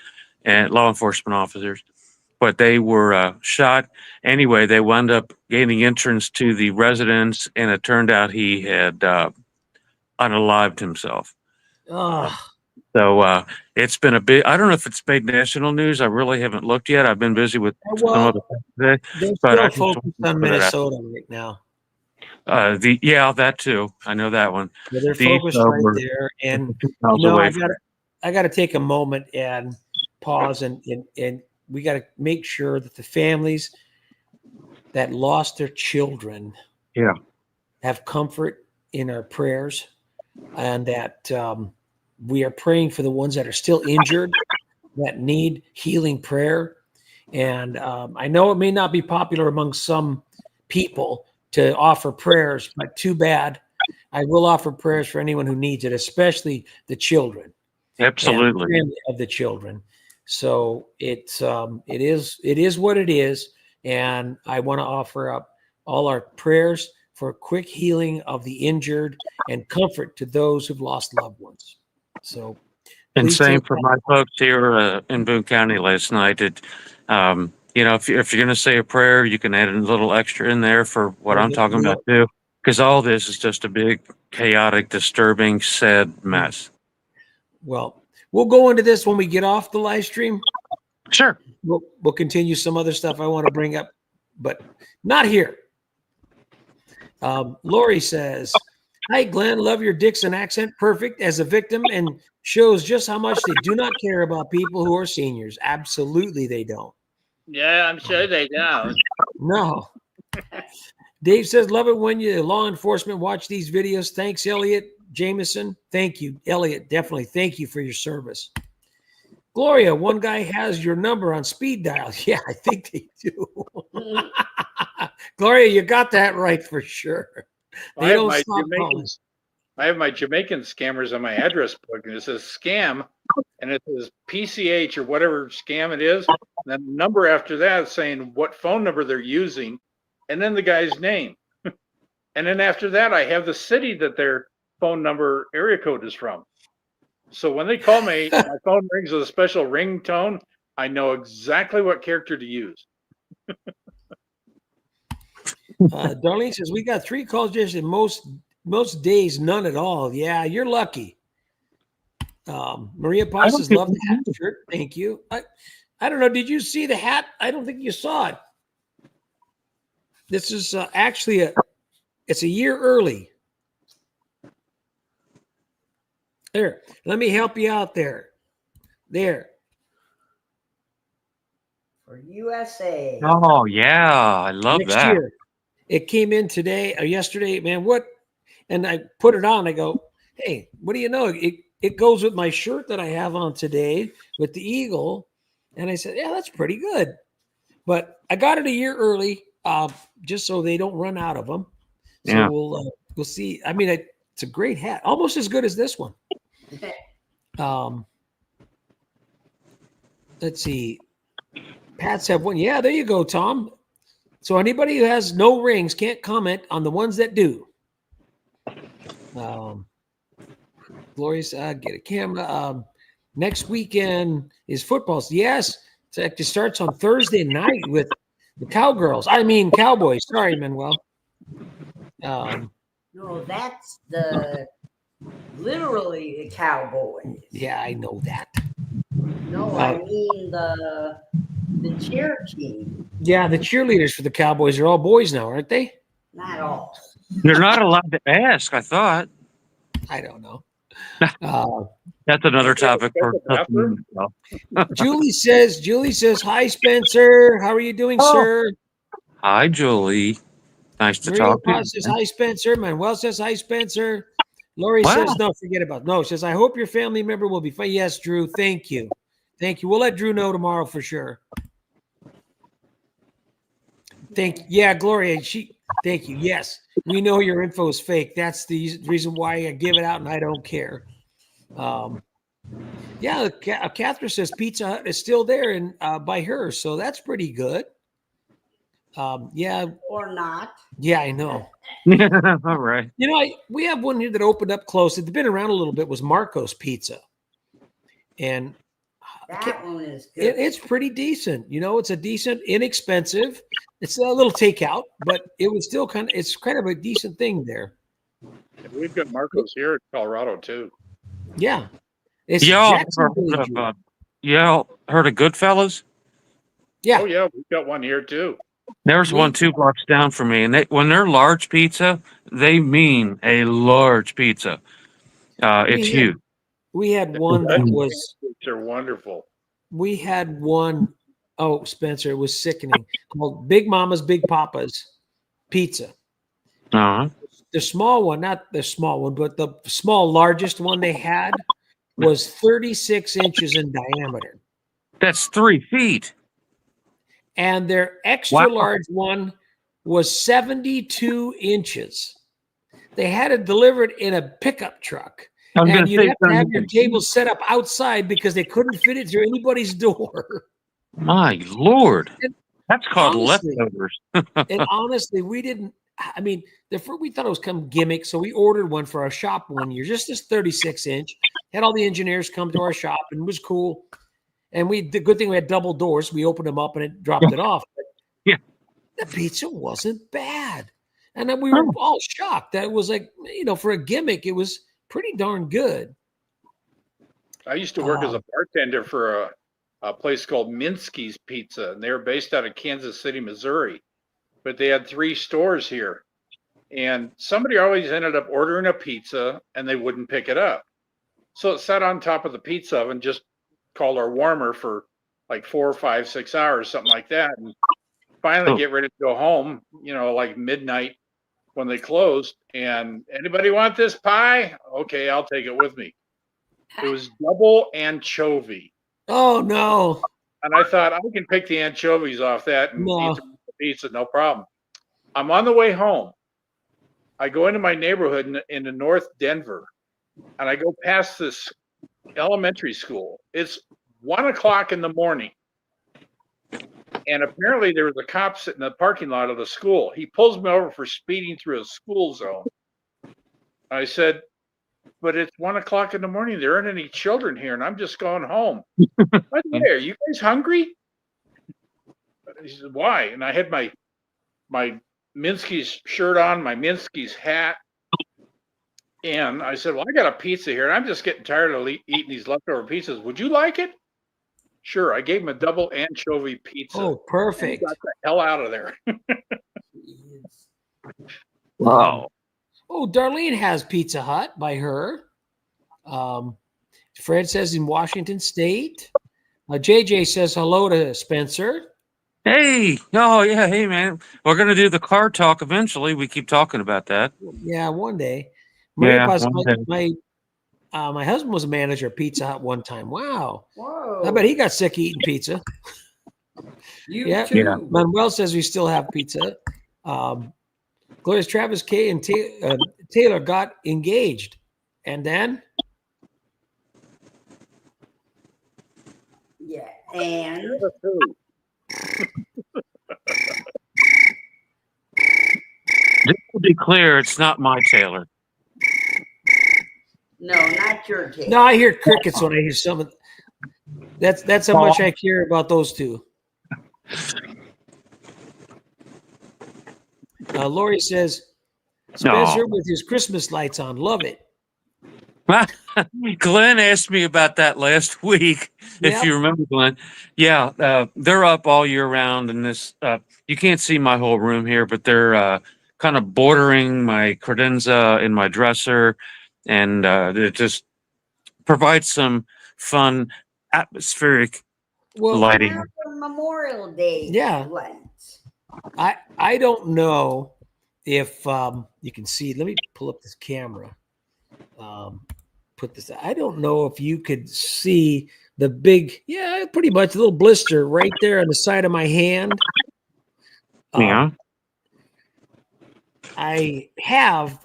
and law enforcement officers, but they were shot. Anyway, they wound up gaining entrance to the residence, and it turned out he had unalived himself. So it's been a big, I don't know if it's made national news. I really haven't looked yet. I've been busy with some other things today. But I focused on Minnesota right now. That too. I know that one. Yeah, they're focused right there, and I got to take a moment and pause, and we got to make sure that the families that lost their children, have comfort in our prayers, and that we are praying for the ones that are still injured, that need healing prayer. And I know it may not be popular among some people to offer prayers, but too bad. I will offer prayers for anyone who needs it, especially the children. Absolutely. Of the children. So it is what it is. And I want to offer up all our prayers for quick healing of the injured and comfort to those who've lost loved ones. So, and same for my folks here in Boone County last night. If you're going to say a prayer, you can add a little extra in there for what I'm talking about too, because all this is just a big, chaotic, disturbing, sad mess. Well, we'll go into this when we get off the live stream. Sure. We'll continue some other stuff I want to bring up, but not here. Lori says, "Hi, Glenn. Love your Dixon accent. Perfect as a victim and shows just how much they do not care about people who are seniors. Absolutely, they don't." Yeah, I'm sure they don't. No. Dave says, "Love it when you law enforcement watch these videos. Thanks, Elliot Jameson." Thank you, Elliot. Definitely. Thank you for your service. Gloria, one guy has your number on speed dial. Yeah, I think they do. Gloria, you got that right for sure. They don't stop calling. I have my Jamaican scammers on my address book, and it says scam, and it says PCH or whatever scam it is. And then the number after that saying what phone number they're using, and then the guy's name. And then after that, I have the city that their phone number area code is from. So when they call me, my phone rings with a special ringtone. I know exactly what character to use. Darlene says, "We got 3 calls just in most days, none at all." Yeah, you're lucky. Maria Paz says, "Love the hat shirt." Thank you. I don't know. Did you see the hat? I don't think you saw it. This is actually it's a year early. There. Let me help you out there. There. For USA. Oh, yeah. I love Next that. year. It came in today or yesterday, man. What? And I put it on. I go, hey, what do you know? It goes with my shirt that I have on today with the eagle. And I said, yeah, that's pretty good. But I got it a year early, just so they don't run out of them. So Yeah. we'll see. I mean, it's a great hat, almost as good as this one. Let's see. Pats have one. Yeah, there you go, Tom. So anybody who has no rings can't comment on the ones that do. Glorious, get a camera. Next weekend is football. Yes, it starts on Thursday night with the Cowboys. Sorry, Manuel. No, that's literally the Cowboys. Yeah, I know that. No, I mean the cheer team. Yeah, the cheerleaders for the Cowboys are all boys now, aren't they? Not all. You're not allowed to ask, I thought. I don't know. That's another topic for bathroom? Julie says, hi, Spencer. How are you doing, sir? Hi, Julie. Nice to Maria talk to Paz says, you. hi, Spencer. Manuel says, hi, Spencer. Lori Wow. says, no, forget about it. No, says, I hope your family member will be fine. Yes, Drew. Thank you. Thank you. We'll let Drew know tomorrow for sure. Gloria, thank you. Yes, we know your info is fake. That's the reason why I give it out and I don't care. Catherine says Pizza Hut is still there and by her, so that's pretty good. Or not. Yeah, I know. All right. You know, we have one here that opened up close. It's been around a little bit. Was Marco's Pizza, and that one is good. It's pretty decent. You know, it's a decent, inexpensive. It's a little takeout, but it was still it's kind of a decent thing there. We've got Marco's here in Colorado too. Yeah. It's y'all heard of Goodfellas? Yeah. Oh yeah, we've got one here too. There's one 2 blocks down from me, and when they're large pizza, they mean a large pizza. It's huge. We had one that was. They're wonderful. We had one. Oh, Spencer, it was sickening. Called Big Mama's Big Papa's Pizza. Uh-huh. The small one, not the small one, but the largest one they had was 36 inches in diameter. That's 3 feet. And their extra large one was 72 inches. They had it delivered in a pickup truck. And you'd have to have your table set up outside because they couldn't fit it through anybody's door. My Lord. That's called leftovers. And honestly, we didn't. I mean, we thought it was some gimmick, so we ordered one for our shop one year, just this 36-inch. Had all the engineers come to our shop, and it was cool. And the good thing we had double doors. We opened them up and it dropped it off. But the pizza wasn't bad, and then we were all shocked that it was like, for a gimmick, it was pretty darn good. I used to work as a bartender for a place called Minsky's Pizza, and they were based out of Kansas City, Missouri. But they had 3 stores here, and somebody always ended up ordering a pizza and they wouldn't pick it up. So it sat on top of the pizza oven, just called our warmer for like 4, 5, 6 hours, something like that. And finally get ready to go home, like midnight when they closed. And anybody want this pie? Okay, I'll take it with me. It was double anchovy. Oh no. And I thought I can pick the anchovies off that and eat the pizza, no problem. I'm on the way home. I go into my neighborhood in North Denver, and I go past this elementary school. It's 1 o'clock in the morning. And apparently there was a cop sitting in the parking lot of the school. He pulls me over for speeding through a school zone. I said, but it's 1 o'clock in the morning. There aren't any children here, and I'm just going home. By the way, are you guys hungry? He said, why? And I had my Minsky's shirt on, my Minsky's hat. And I said, well, I got a pizza here, and I'm just getting tired of eating these leftover pizzas. Would you like it? Sure. I gave him a double anchovy pizza. Oh, perfect. Got the hell out of there. Wow. Oh, Darlene has Pizza Hut by her. Fred says in Washington State. JJ says hello to Spencer. Hey. Oh, yeah. Hey, man. We're going to do the car talk eventually. We keep talking about that. Yeah, one day. Yeah, my husband was a manager at Pizza Hut one time. Wow. Whoa. I bet he got sick of eating pizza. You too. Yeah. Manuel says we still have pizza. Glorious Travis K and Taylor got engaged. And then? Yeah. And Just to be clear, it's not my Taylor. no, not your case. No, I hear crickets when I hear some of that's how much I care about those two. Lori says, Spencer with his Christmas lights on. Love it. Glenn asked me about that last week, if you remember, Glenn. Yeah, they're up all year round, and this you can't see my whole room here, but they're kind of bordering my credenza in my dresser, and it just provides some fun atmospheric lighting. Memorial Day lights. I don't know if you can see. Let me pull up this camera. Put this. I don't know if you could see the big, pretty much a little blister right there on the side of my hand. Yeah. I have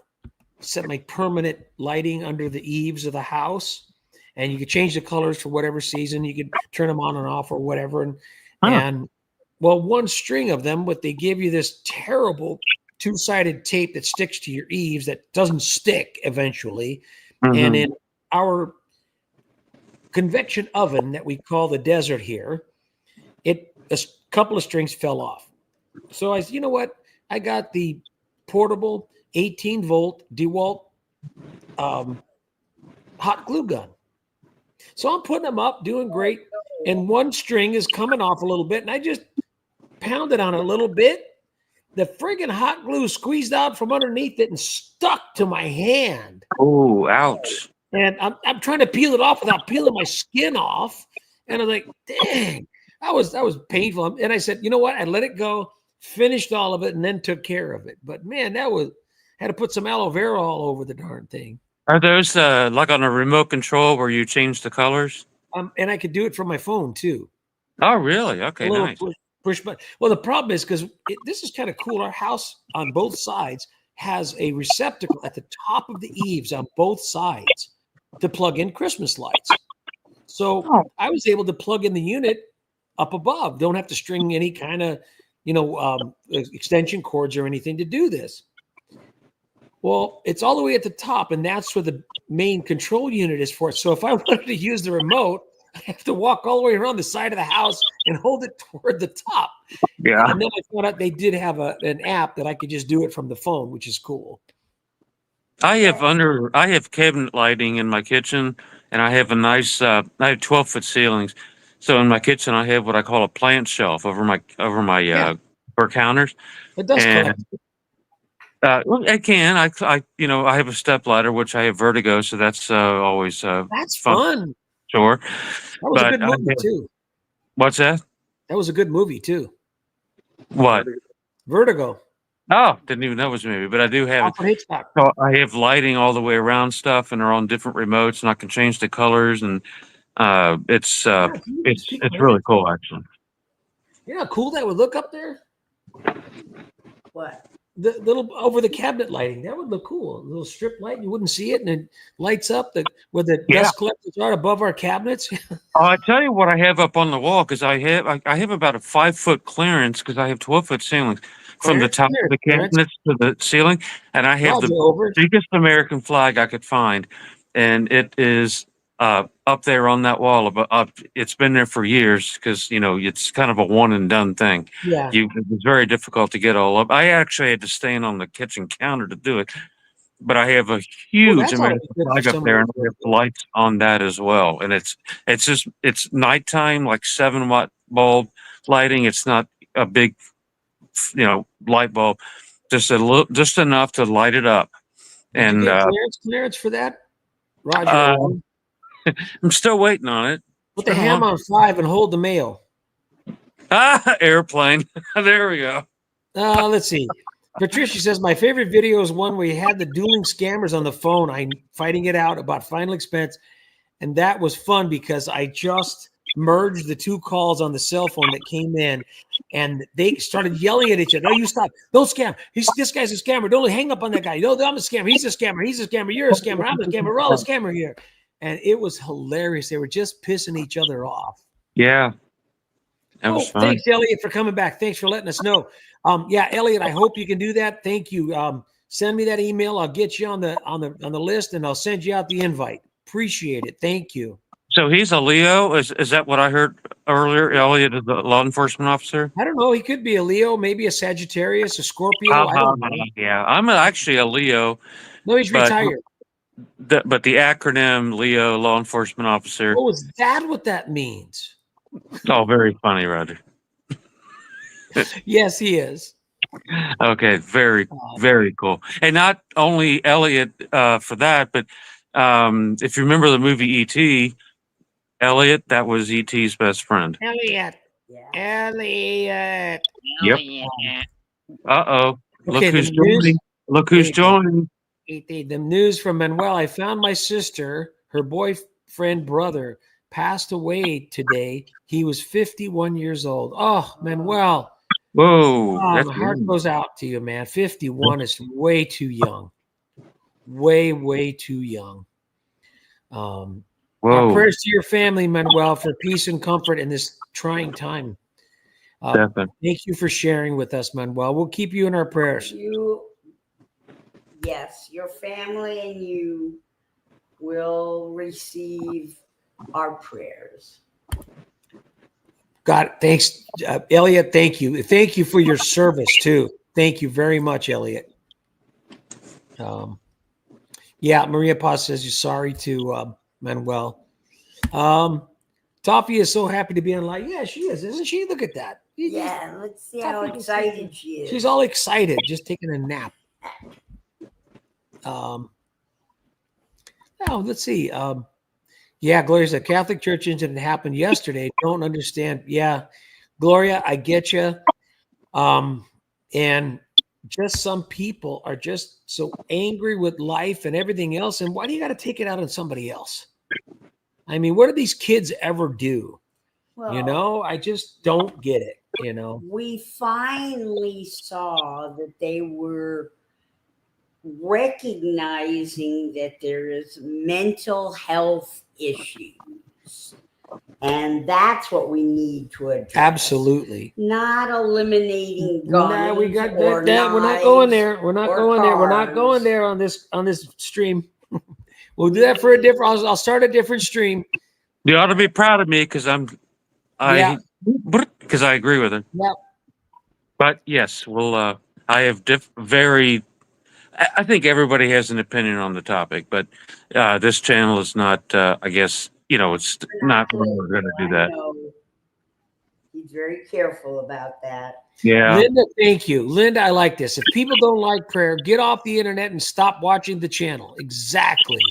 set my permanent lighting under the eaves of the house, and you could change the colors for whatever season. You could turn them on and off or whatever. And well, one string of them, but they give you this terrible two-sided tape that sticks to your eaves that doesn't stick eventually. And in our convection oven that we call the desert here, a couple of strings fell off. So I said, you know what? I got the portable 18-volt DeWalt hot glue gun. So I'm putting them up, doing great. And one string is coming off a little bit, and I just pounded on it a little bit. The friggin' hot glue squeezed out from underneath it and stuck to my hand. Oh, ouch. And I'm trying to peel it off without peeling my skin off. And I was like, dang, that was painful. And I said, you know what? I let it go, finished all of it, and then took care of it. But man, had to put some aloe vera all over the darn thing. Are those like on a remote control where you change the colors? And I could do it from my phone too. Oh, really? Okay, nice. Push button. Well, the problem is because this is kind of cool. Our house on both sides has a receptacle at the top of the eaves on both sides to plug in Christmas lights. So I was able to plug in the unit up above. Don't have to string any kind of, extension cords or anything to do this. Well, it's all the way at the top, and that's where the main control unit is for it. So if I wanted to use the remote, I have to walk all the way around the side of the house and hold it toward the top. Yeah. And then I found out they did have an app that I could just do it from the phone, which is cool. I have cabinet lighting in my kitchen, and I have a nice I have 12-foot ceilings. So in my kitchen I have what I call a plant shelf over my for counters. It does collect. Well, I can. I have a step ladder, which I have vertigo, so that's always that's fun. Sure. That was a good movie too. What's that? That was a good movie too. What? Vertigo. Oh, didn't even know it was a movie, but I do have it. So I have lighting all the way around stuff, and they're on different remotes, and I can change the colors, and it's really cool, actually. Yeah, cool that would look up there. What? The little over the cabinet lighting, that would look cool. A little strip light, you wouldn't see it, and it lights up where the dust collectors are above our cabinets. I tell you what I have up on the wall, because I have about a 5-foot clearance, because I have 12-foot ceilings from the top of the cabinets to the ceiling, and I have the biggest American flag I could find, and it is up there on that wall. It's been there for years because it's kind of a one and done thing. Yeah, it's very difficult to get all up. I actually had to stand on the kitchen counter to do it, but I have a huge American flag up there, and I have lights on that as well. And it's nighttime, like 7-watt bulb lighting. It's not a big, light bulb, just enough to light it up. Did you get clearance for that, Roger? I'm still waiting on it. Put the hammer on 5 and hold the mail. Airplane. There we go. Let's see. Patricia says, my favorite video is one where you had the dueling scammers on the phone. I'm fighting it out about final expense. And that was fun because I just merged the 2 calls on the cell phone that came in, and they started yelling at each other. No, you stop. Don't scam. This guy's a scammer. Don't hang up on that guy. No, I'm a scammer. He's a scammer. He's a scammer. You're a scammer. I'm a scammer. We're all a scammer here. And it was hilarious. They were just pissing each other off. Yeah. That was fun. Thanks, Elliot, for coming back. Thanks for letting us know. Elliot, I hope you can do that. Thank you. Send me that email. I'll get you on the list, and I'll send you out the invite. Appreciate it. Thank you. So he's a Leo? Is that what I heard earlier? Elliot is a law enforcement officer? I don't know. He could be a Leo, maybe a Sagittarius, a Scorpio. I don't know. Yeah, I'm actually a Leo. No, he's retired. But the acronym Leo, law enforcement officer. Oh, is that what that means? Oh, very funny, Roger. Yes, he is. Okay, very, very cool. And not only Elliot for that, but if you remember the movie E.T., Elliot, that was E.T.'s best friend. Elliot. Yeah. Elliot. Yep. Uh-oh. Look Okay, the who's news. joining. Look who's joining. The news from Manuel. I found my sister, her boyfriend brother, passed away today. He was 51 years old. Oh, Manuel. Whoa. Oh, That's my heart young. goes out to you, man. 51 is way too young. Way, way too young. Our Whoa. prayers to your family, Manuel, for peace and comfort in this trying time. Definitely. Thank you for sharing with us, Manuel. We'll keep you in our prayers. Yes, your family and you will receive our prayers. God, thanks, Elliot. Thank you. Thank you for your service too. Thank you very much, Elliot. Yeah, Maria Paz says you're sorry to Manuel. Toffee is so happy to be on live. Yeah, she is, isn't she? Look at that. Yeah, let's see how excited she is. She's all excited, just taking a nap. Oh, let's see. Yeah, Gloria said Catholic Church incident happened yesterday. Don't understand. Yeah, Gloria, I get you. And just some people are just so angry with life and everything else. And why do you got to take it out on somebody else? I mean, what do these kids ever do? Well, I just don't get it. We finally saw that they were recognizing that there is mental health issues. And that's what we need to address. Absolutely. Not eliminating guns. Nah, we got or that. We're not going there. We're not or going there. We're not going cars. there on this stream. We'll do that for a different. I'll start a different stream. You ought to be proud of me because I agree with her. Yep. But yes, well, I have I think everybody has an opinion on the topic, but this channel is not, I guess, it's not when we're going to do that. He's very careful about that. Yeah. Linda, thank you. Linda, I like this. If people don't like prayer, get off the internet and stop watching the channel. Exactly.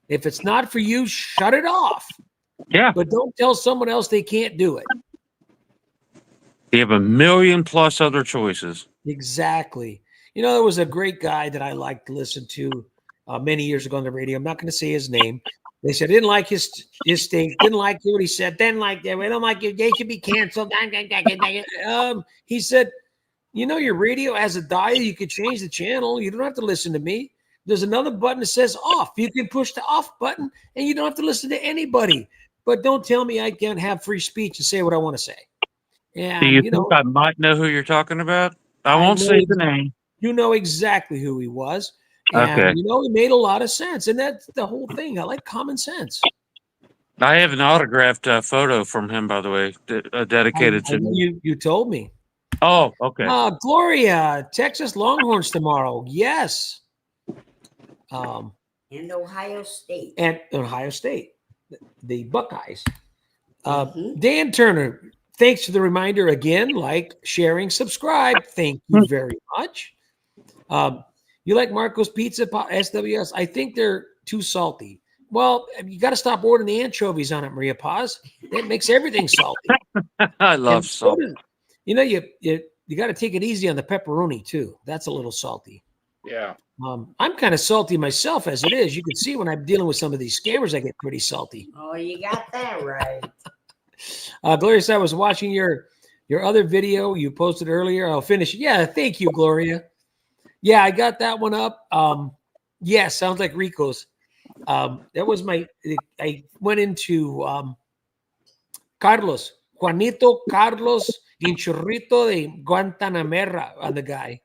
If it's not for you, shut it off. Yeah. But don't tell someone else they can't do it. You have 1 million plus other choices. Exactly. There was a great guy that I liked to listen to many years ago on the radio. I'm not going to say his name. They said, didn't like his state, didn't like what he said, didn't like that. We don't like you. They should be canceled. He said, your radio has a dial. You could change the channel. You don't have to listen to me. There's another button that says off. You can push the off button and you don't have to listen to anybody. But don't tell me I can't have free speech and say what I want to say. And, Do you think I might know who you're talking about? I won't say the name. You know exactly who he was. And, okay. He made a lot of sense. And that's the whole thing. I like common sense. I have an autographed photo from him, by the way, dedicated to me. You told me. Oh, okay. Gloria, Texas Longhorns tomorrow. Yes. And Ohio State. The Buckeyes. Dan Turner, thanks for the reminder again. Like, sharing, subscribe. Thank you very much. You like Marco's Pizza, SWS? I think they're too salty. Well, you got to stop ordering the anchovies on it, Maria Paz. That makes everything salty. I love salt. You got to take it easy on the pepperoni too. That's a little salty. Yeah. I'm kind of salty myself as it is. You can see when I'm dealing with some of these scammers, I get pretty salty. Oh, you got that right. Gloria said, I was watching your other video you posted earlier. I'll finish it. Yeah, thank you, Gloria. Yeah, I got that one up. Yeah, sounds like Rico's. That was I went into Juanito Carlos Guinchurrito de Guantanamera on the guy.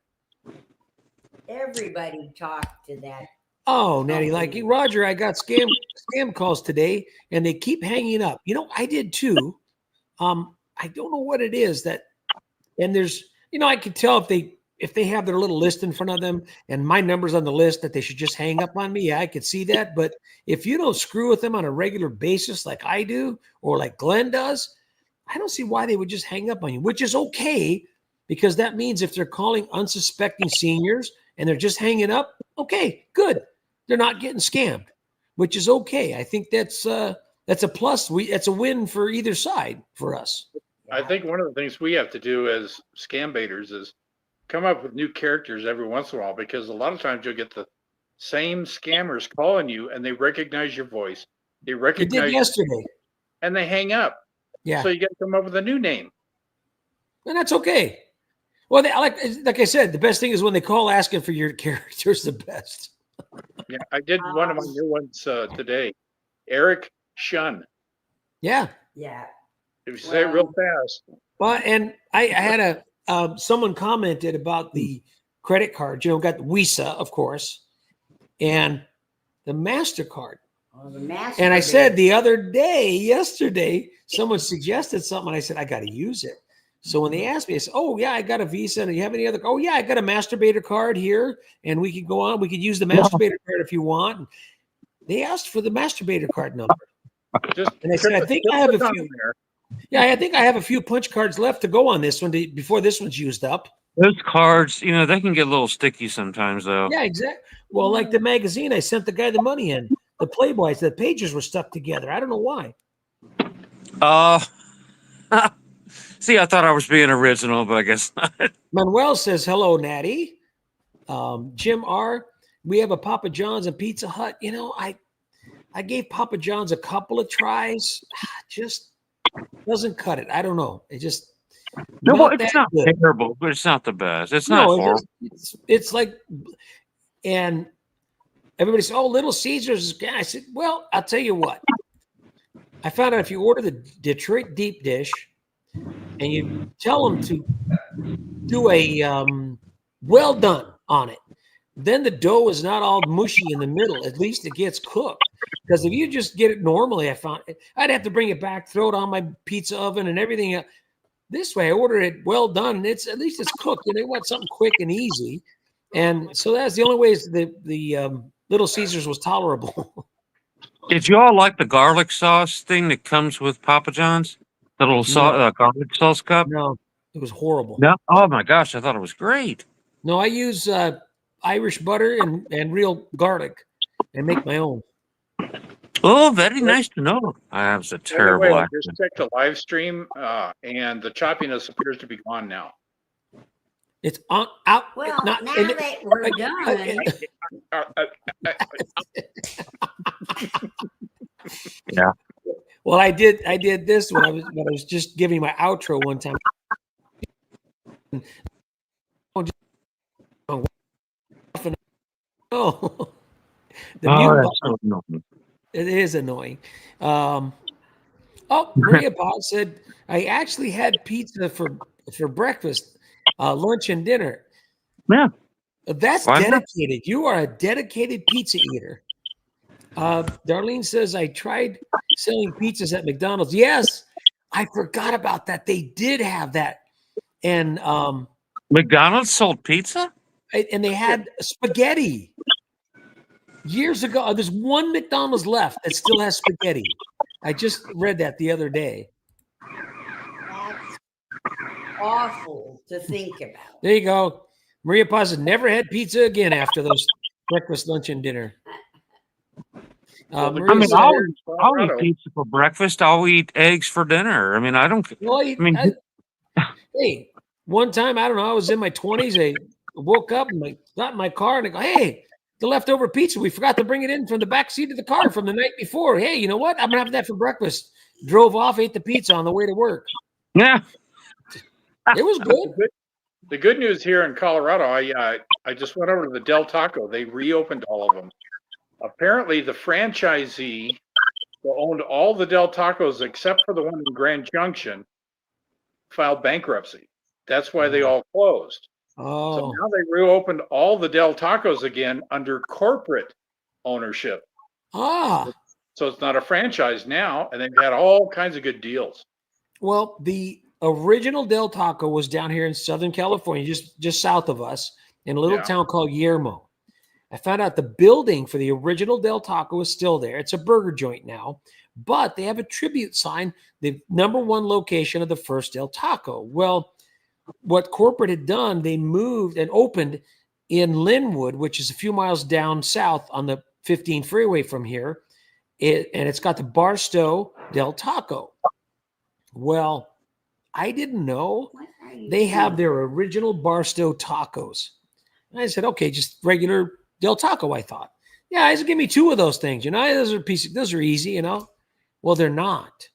Everybody talked to that. Oh, Natty, like Roger, I got scam calls today, and they keep hanging up. I did too. I don't know what it is and there's, I could tell if they have their little list in front of them and my number's on the list that they should just hang up on me. Yeah, I could see that. But if you don't screw with them on a regular basis like I do or like Glenn does, I don't see why they would just hang up on you, which is okay. because that means if they're calling unsuspecting seniors and they're just hanging up, okay, good. They're not getting scammed, which is okay. I think that's a plus. That's a win for either side for us. I think one of the things we have to do as scam baiters is come up with new characters every once in a while, because a lot of times you'll get the same scammers calling you and they recognize your voice. They It recognize did yesterday. and they hang up. Yeah. So you got to come up with a new name. And that's okay. Well, like I said, the best thing is when they call asking for your character's the best. Yeah, I did one of my new ones today. Eric Shun. Yeah. Yeah. If you say it real fast. Well, and I had someone commented about the credit card. Got the Visa, of course, and the MasterCard. Oh, the Master. And I said yesterday, someone suggested something, and I said, I got to use it. So when they asked me, I said, oh, yeah, I got a Visa. And do you have any other? Oh, yeah, I got a Masturbator card here, and we could go on. We could use the Masturbator card if you want. And they asked for the Masturbator card number. And I said, I think I have a few. Yeah, I think I have a few punch cards left to go on this one before this one's used up. Those cards, they can get a little sticky sometimes, though. Yeah, exactly. Well, like the magazine, I sent the guy the money in. The Playboys, the pages were stuck together. I don't know why. See, I thought I was being original, but I guess not. Manuel says, hello, Natty. Jim R., we have a Papa John's and Pizza Hut. I gave Papa John's a couple of tries. Just doesn't cut it. I don't know. It just it's not good. Terrible, but it's not the best. It's not horrible. It's like, and everybody says, oh, Little Caesars. I said, well, I'll tell you what. I found out if you order the Detroit deep dish and you tell them to do a well done on it, then the dough is not all mushy in the middle. At least it gets cooked. Because if you just get it normally, I found I'd have to bring it back, throw it on my pizza oven and everything else. This way, I order it well done, and at least it's cooked. And they want something quick and easy. And so that's the only way the Little Caesars was tolerable. Did you all like the garlic sauce thing that comes with Papa John's? The little garlic sauce cup? No, it was horrible. No? Oh, my gosh. I thought it was great. No, I use Irish butter and real garlic and make my own. Oh, very nice to know. I was a terrible I actor. just checked the live stream, and the choppiness appears to be gone now. It's on out. Well, not, now that we're done. Yeah. Well, I did this when I was just giving my outro one time. Oh, that's so annoying. It is annoying. Maria Bob said, I actually had pizza for breakfast, lunch, and dinner. Yeah. That's dedicated. You are a dedicated pizza eater. Darlene says, I tried selling pizzas at McDonald's. Yes, I forgot about that. They did have that. And McDonald's sold pizza? And they had spaghetti. Years ago, there's one McDonald's left that still has spaghetti. I just read that the other day. That's awful to think about. There you go. Maria Paz has never had pizza again after those breakfast, lunch, and dinner. I'll eat pizza for breakfast. I'll eat eggs for dinner. I mean, I don't. Hey, one time, I don't know, I was in my 20s. I woke up and got in my car and I go, hey, the leftover pizza, we forgot to bring it in from the back seat of the car from the night before. Hey, you know what? I'm going to have that for breakfast. Drove off, ate the pizza on the way to work. Yeah. It was good. The good news here in Colorado, I just went over to the Del Taco. They reopened all of them. Apparently, the franchisee who owned all the Del Tacos except for the one in Grand Junction filed bankruptcy. That's why they all closed. Oh. So now they reopened all the Del Tacos again under corporate ownership. Ah. So it's not a franchise now, and they've had all kinds of good deals. Well, the original Del Taco was down here in Southern California, just south of us, in a little town called Yermo. I found out the building for the original Del Taco is still there. It's a burger joint now, but they have a tribute sign, the #1 location of the first Del Taco. Well, what corporate had done, they moved and opened in Linwood, which is a few miles down south on the 15 freeway from here. And it's got the Barstow Del Taco. Well, I didn't know they have their original Barstow tacos. And I said, okay, just regular Del Taco, I thought. Yeah, I said, give me 2 of those things. Those are easy, Well, they're not.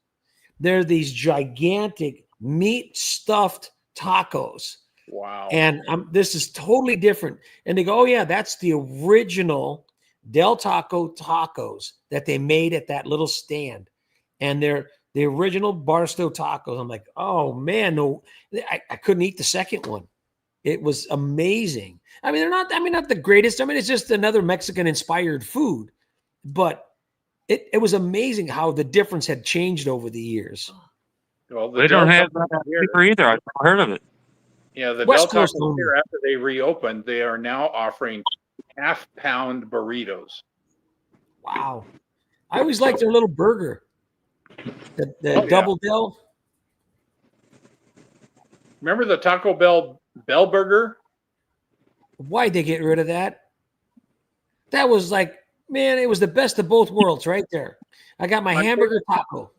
They're these gigantic meat stuffed tacos. Wow. And this is totally different. And they go, oh, yeah, that's the original Del Taco tacos that they made at that little stand. And they're the original Barstow tacos. I'm like, oh, man, no, I couldn't eat the second one. It was amazing. They're not the greatest. It's just another Mexican-inspired food. But it was amazing how the difference had changed over the years. Well, They don't have that here either. I've heard of it. Yeah, the West Del Coast Taco here, after they reopened, they are now offering half-pound burritos. Wow. I always liked their little burger. The double Del. Remember the Taco Bell Burger? Why'd they get rid of that? That was like, man, it was the best of both worlds right there. I got my hamburger taco.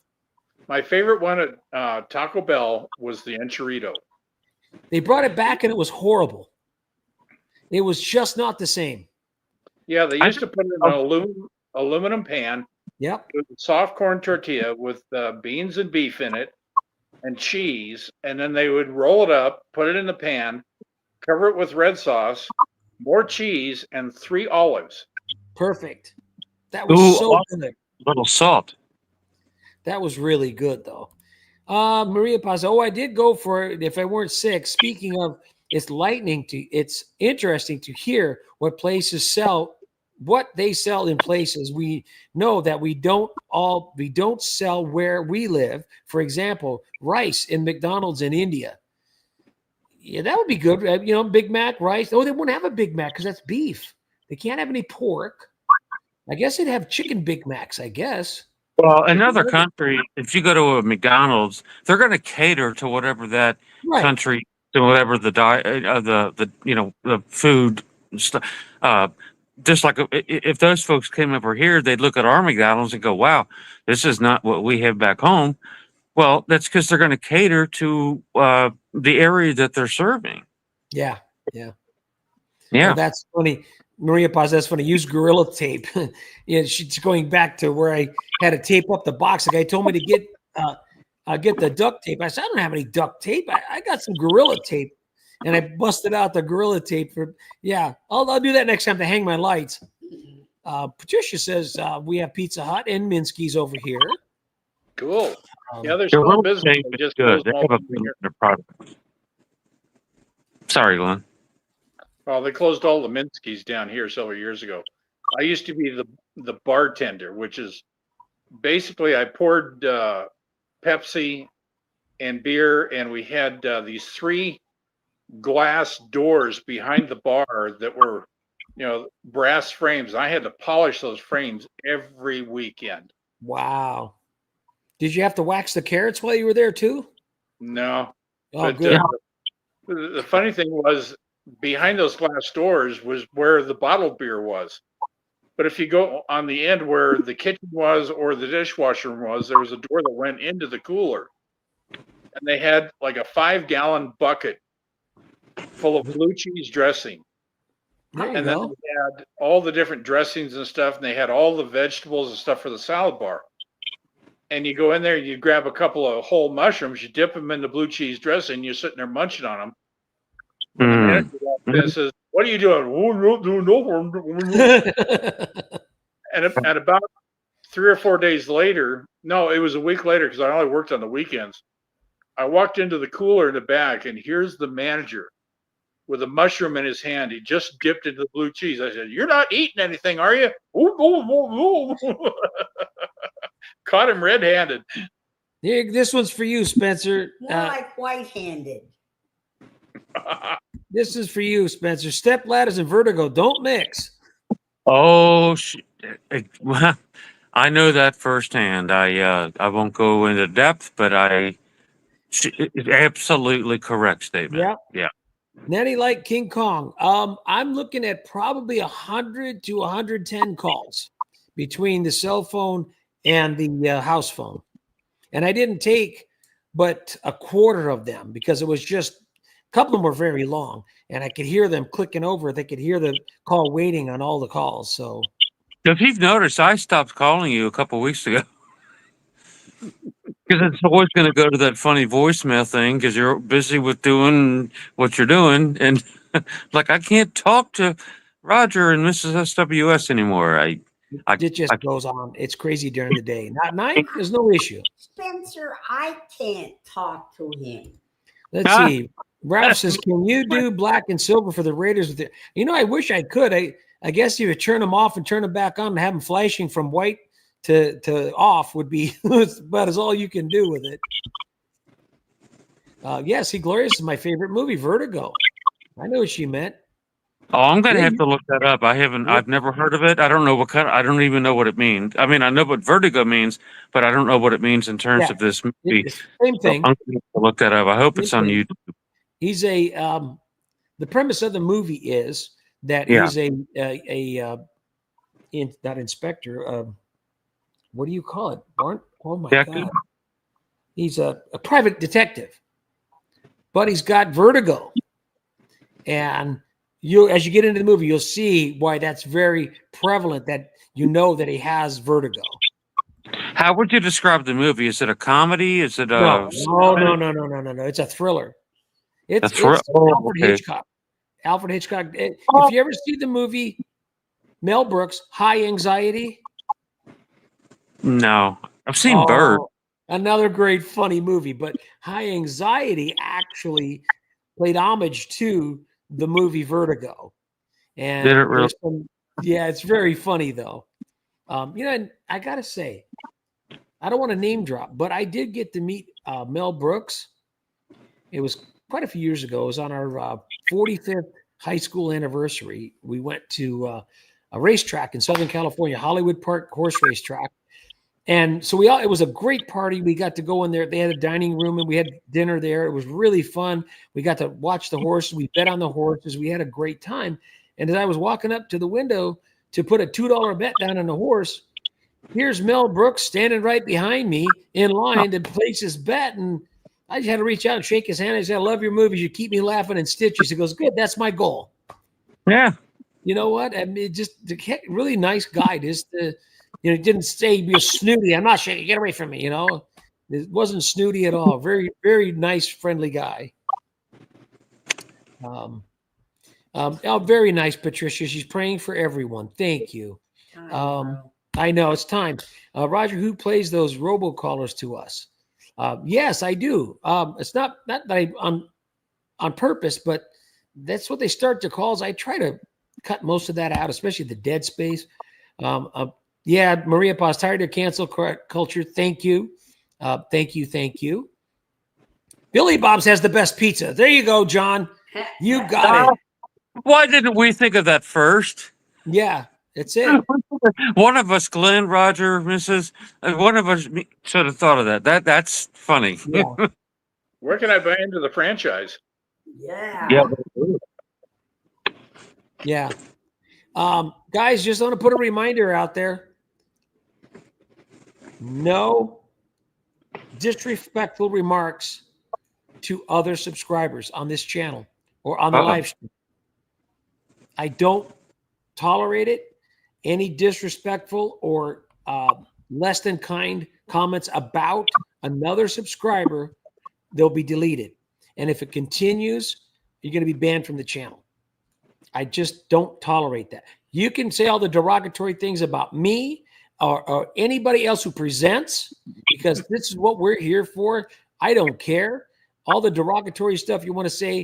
My favorite one at Taco Bell was the Enchilito. They brought it back and it was horrible. It was just not the same. Yeah, they used to put it in an aluminum pan. Yep. With a soft corn tortilla with beans and beef in it and cheese. And then they would roll it up, put it in the pan, cover it with red sauce, more cheese, and 3 olives. Perfect. That was so good. Little salt. That was really good, though. Maria Paz. Oh, I did go for it if I weren't sick. Speaking of, it's interesting to hear what places sell, what they sell in places. We know that we don't sell where we live. For example, rice in McDonald's in India. Yeah, that would be good. Big Mac, rice. Oh, they wouldn't have a Big Mac because that's beef. They can't have any pork. I guess they'd have chicken Big Macs, I guess. Well, another country, if you go to a McDonald's, they're going to cater to whatever that country, to whatever the diet, the food stuff. Just like if those folks came over here, they'd look at our McDonald's and go, "Wow, this is not what we have back home." Well, that's because they're going to cater to the area that they're serving. Yeah. Well, that's funny. Maria Paz, that's funny. Use Gorilla Tape. She's going back to where I had to tape up the box. The guy told me to get the duct tape. I said, I don't have any duct tape. I got some Gorilla Tape. And I busted out the Gorilla Tape I'll do that next time to hang my lights. Patricia says we have Pizza Hut and Minsky's over here. Cool. They're still business. Just good. They have a good product. Sorry, Glenn. Well, they closed all the Minsky's down here several years ago. I used to be the bartender, which is basically I poured Pepsi and beer, and we had these 3 glass doors behind the bar that were, brass frames. I had to polish those frames every weekend. Wow. Did you have to wax the carrots while you were there too? No. Oh, good. The funny thing was, behind those glass doors was where the bottled beer was. But if you go on the end where the kitchen was or the dishwasher room was, there was a door that went into the cooler. And they had like a 5-gallon bucket full of blue cheese dressing. And then they had all the different dressings and stuff, and they had all the vegetables and stuff for the salad bar. And you go in there, you grab a couple of whole mushrooms, you dip them in the blue cheese dressing, you're sitting there munching on them. And the manager says, "What are you doing?" And about 3 or 4 days later, no, it was a week later because I only worked on the weekends. I walked into the cooler in the back, and here's the manager with a mushroom in his hand. He just dipped into the blue cheese. I said, "You're not eating anything, are you?" Caught him red-handed. Here, this one's for you, Spencer. More like white-handed. This is for you, Spencer. Step ladders and vertigo don't mix. Oh, I know that firsthand. I won't go into depth, but Absolutely correct statement. Yeah. Yeah. Nettie like King Kong. I'm looking at probably 100 to 110 calls between the cell phone and the house phone. And I didn't take but a quarter of them because it was just a couple of them were very long and I could hear them clicking over. They could hear the call waiting on all the calls. So If you've noticed, I stopped calling you a couple of weeks ago. Because it's always going to go to that funny voicemail thing because you're busy with doing what you're doing. And like, I can't talk to Roger and Mrs. SWS anymore. it just goes on. It's crazy during the day. Not at night, there's no issue. Spencer, I can't talk to him. Let's see. Ralph says, can you do black and silver for the Raiders? I wish I could. I guess you would turn them off and turn them back on and have them flashing from white to off would be about as all you can do with it. Yes, See Glorious is my favorite movie, Vertigo. I know what she meant. Oh, I'm going to have to look that up. I've never heard of it. I don't know I don't even know what it means. I mean, I know what vertigo means, but I don't know what it means in terms of this movie. Same thing. So I'm going to look that up. I hope it's on YouTube. He's the premise of the movie is that he's not inspector, what do you call it? Oh my God. He's a private detective, but he's got vertigo. And as you get into the movie, you'll see why that's very prevalent, that that he has vertigo. How would you describe the movie? Is it a comedy? Is it a... No. It's a thriller. It's Alfred Hitchcock. Alfred Hitchcock. If you ever see the movie Mel Brooks, High Anxiety. No, I've seen Bird. Another great funny movie, but High Anxiety actually played homage to the movie Vertigo. And did it really? It's very funny though. And I gotta say, I don't want to name drop, but I did get to meet Mel Brooks. It was quite a few years ago. It was on our 45th high school anniversary. We went to a racetrack in Southern California, Hollywood Park horse racetrack. And so it was a great party. We got to go in there. They had a dining room and we had dinner there. It was really fun. We got to watch the horses. We bet on the horses. We had a great time. And as I was walking up to the window to put a $2 bet down on the horse, here's Mel Brooks standing right behind me in line to place his bet. And I just had to reach out and shake his hand. I said, I love your movies. You keep me laughing in stitches. He goes, good. That's my goal. Yeah. You know what? I mean, just the really nice guy. He didn't say be snooty. I'm not shaking. Get away from me. It wasn't snooty at all. Very, very nice, friendly guy. Very nice, Patricia. She's praying for everyone. Thank you. I know it's time. Roger, who plays those robocallers to us? Yes, I do. It's not that I on purpose, but that's what they start their calls. I try to cut most of that out, especially the dead space. Maria Paz, tired of cancel culture. Thank you. Thank you. Billy Bob's has the best pizza. There you go, John. You got it. Why didn't we think of that first? Yeah, that's it. One of us, Glenn, Roger, Mrs. One of us should have thought of that. That's funny. Yeah. Where can I buy into the franchise? Yeah. Guys, just want to put a reminder out there. No disrespectful remarks to other subscribers on this channel or on the live stream. I don't tolerate it. Any disrespectful or less than kind comments about another subscriber, they'll be deleted. And if it continues, you're going to be banned from the channel. I just don't tolerate that. You can say all the derogatory things about me or anybody else who presents, because this is what we're here for. I don't care. All the derogatory stuff you want to say,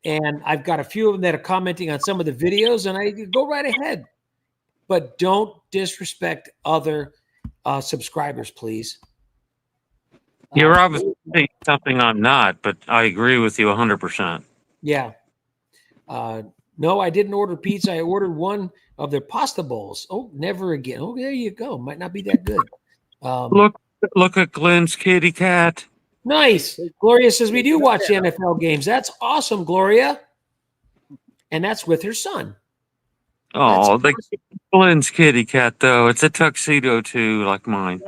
and I've got a few of them that are commenting on some of the videos, and I go right ahead. But don't disrespect other subscribers, please. You're obviously saying something I'm not, but I agree with you 100%. Yeah. No, I didn't order pizza. I ordered one of their pasta bowls. Oh, never again. Oh, there you go. Might not be that good. Look at Glenn's kitty cat. Nice. Gloria says we do watch the NFL games. That's awesome, Gloria. And that's with her son. Oh, the Glenn's kitty cat, though. It's a tuxedo, too, like mine.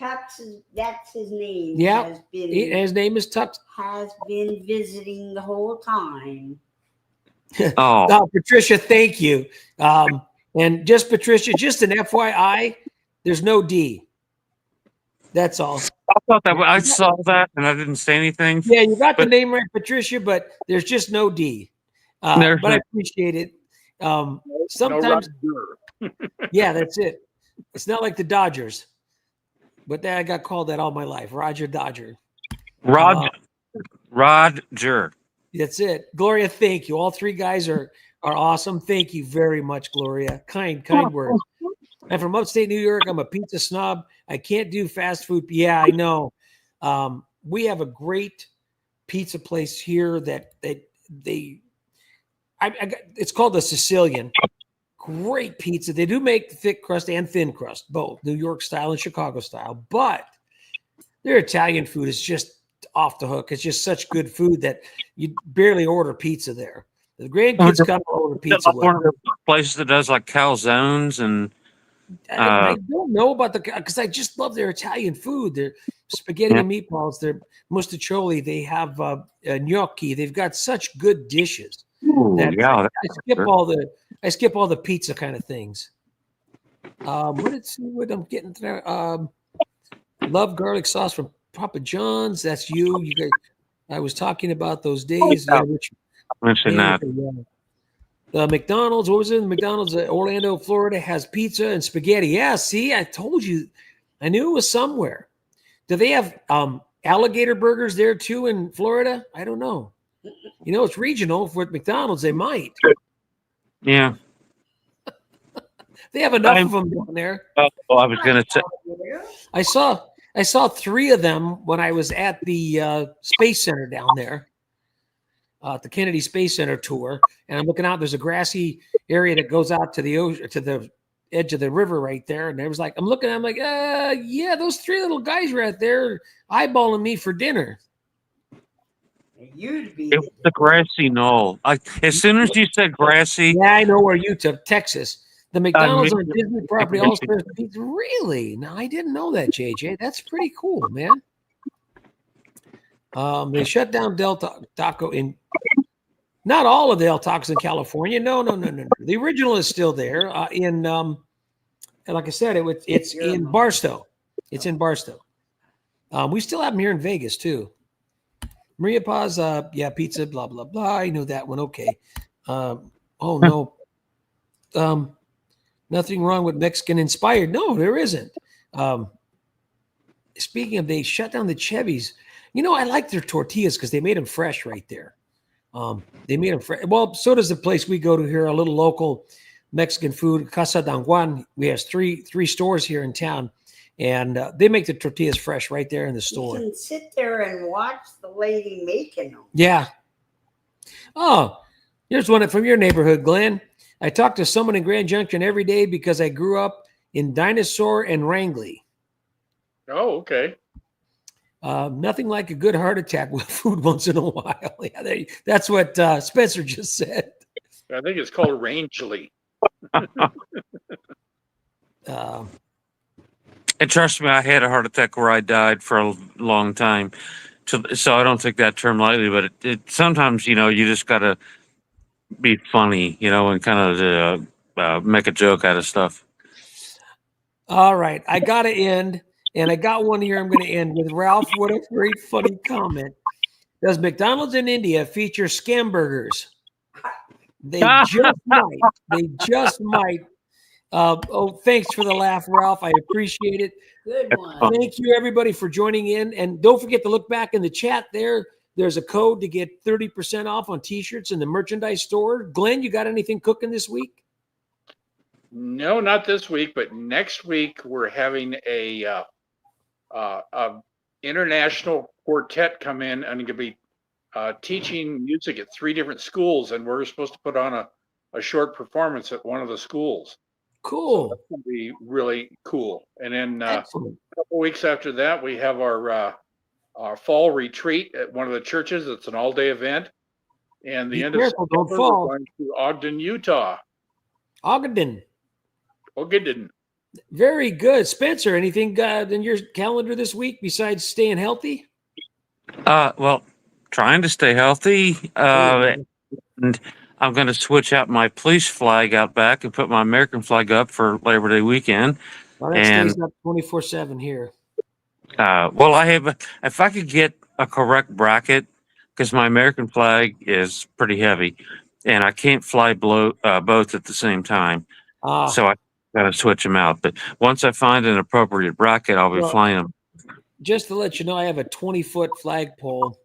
Tux, that's his name. Yeah. His name is Tux. Has been visiting the whole time. Oh. Patricia, thank you. And just Patricia, just an FYI, there's no D. That's all. I saw that and I didn't say anything. Yeah, you got the name right, Patricia, but there's just no D. But I appreciate it. Sometimes, yeah, that's it. It's not like the Dodgers, but I got called that all my life. Roger Dodger. Roger. That's it. Gloria, thank you. All three guys are awesome. Thank you very much, Gloria. Kind words. I'm from upstate New York. I'm a pizza snob. I can't do fast food. Yeah, I know. We have a great pizza place here that it's called the Sicilian. Great pizza. They do make thick crust and thin crust, both New York style and Chicago style. But their Italian food is just off the hook. It's just such good food that you barely order pizza there. The grandkids come and order pizza. One of the places that does like calzones and. I don't know about because I just love their Italian food. Their spaghetti and meatballs, their mustacholi. They have gnocchi. They've got such good dishes. I skip all the pizza kind of things. Let's see what I'm getting there. Love garlic sauce from Papa John's. That's you. You guys. I was talking about those days. Mention that. McDonald's, what was it? McDonald's Orlando, Florida has pizza and spaghetti. Yeah, see, I told you. I knew it was somewhere. Do they have alligator burgers there too in Florida? I don't know. You know, it's regional. For McDonald's, they might. Yeah. They have enough of them down there. I was going to say. I saw 3 of them when I was at the Space Center down there. The Kennedy Space Center tour, and I'm looking out. There's a grassy area that goes out to the ocean, to the edge of the river right there. And I was like, I'm looking. I'm like, yeah, those 3 little guys right there eyeballing me for dinner. You'd be. It was the grassy knoll. As soon as you said grassy, yeah, I know where you took Texas. The McDonald's on Disney property also has pizza. Really? No, I didn't know that, JJ. That's pretty cool, man. They shut down Del Taco in. Not all of the El Tacos in California. No. The original is still there. And like I said, it's in Barstow. It's in Barstow. We still have them here in Vegas too. Maria Paz, pizza, blah blah blah. I know that one. Okay. Oh no. Nothing wrong with Mexican inspired. No, there isn't. Speaking of, they shut down the Chevys. You know, I like their tortillas because they made them fresh right there. They made them fresh. Well, so does the place we go to here, a little local Mexican food, Casa Don Juan. We have three stores here in town, and they make the tortillas fresh right there in the store. You can sit there and watch the lady making them. Yeah. Oh, here's one from your neighborhood, Glenn. I talk to someone in Grand Junction every day because I grew up in Dinosaur and Wrangley. Oh, okay. Nothing like a good heart attack with food once in a while. Yeah, that's what Spencer just said. I think it's called Rangeley. And trust me, I had a heart attack where I died for a long time. So I don't take that term lightly, but it sometimes, you know, you just got to be funny, you know, and kind of make a joke out of stuff. All right. I got to end. And I got one here I'm going to end with. Ralph, what a very funny comment. Does McDonald's in India feature scam burgers? They just might. They just might. Thanks for the laugh, Ralph. I appreciate it. Good one. Thank you, everybody, for joining in. And don't forget to look back in the chat there. There's a code to get 30% off on T-shirts in the merchandise store. Glenn, you got anything cooking this week? No, not this week, but next week we're having a international quartet come in and going to be teaching music at 3 different schools, and we're supposed to put on a short performance at one of the schools. Cool. So that's going to be really cool. And then a couple weeks after that, we have our our fall retreat at one of the churches. It's an all-day event. And the Be end careful, of don't September, fall. we're going to Ogden, Utah. Ogden. Ogden. Very good. Spencer, anything in your calendar this week besides staying healthy? Well, trying to stay healthy. And I'm going to switch out my police flag out back and put my American flag up for Labor Day weekend. Well, that stays up 24/7 here. Well, if I could get a correct bracket, because my American flag is pretty heavy, and I can't fly both at the same time. So I got to switch them out. But once I find an appropriate bracket, I'll be flying them. Just to let you know, I have a 20-foot flagpole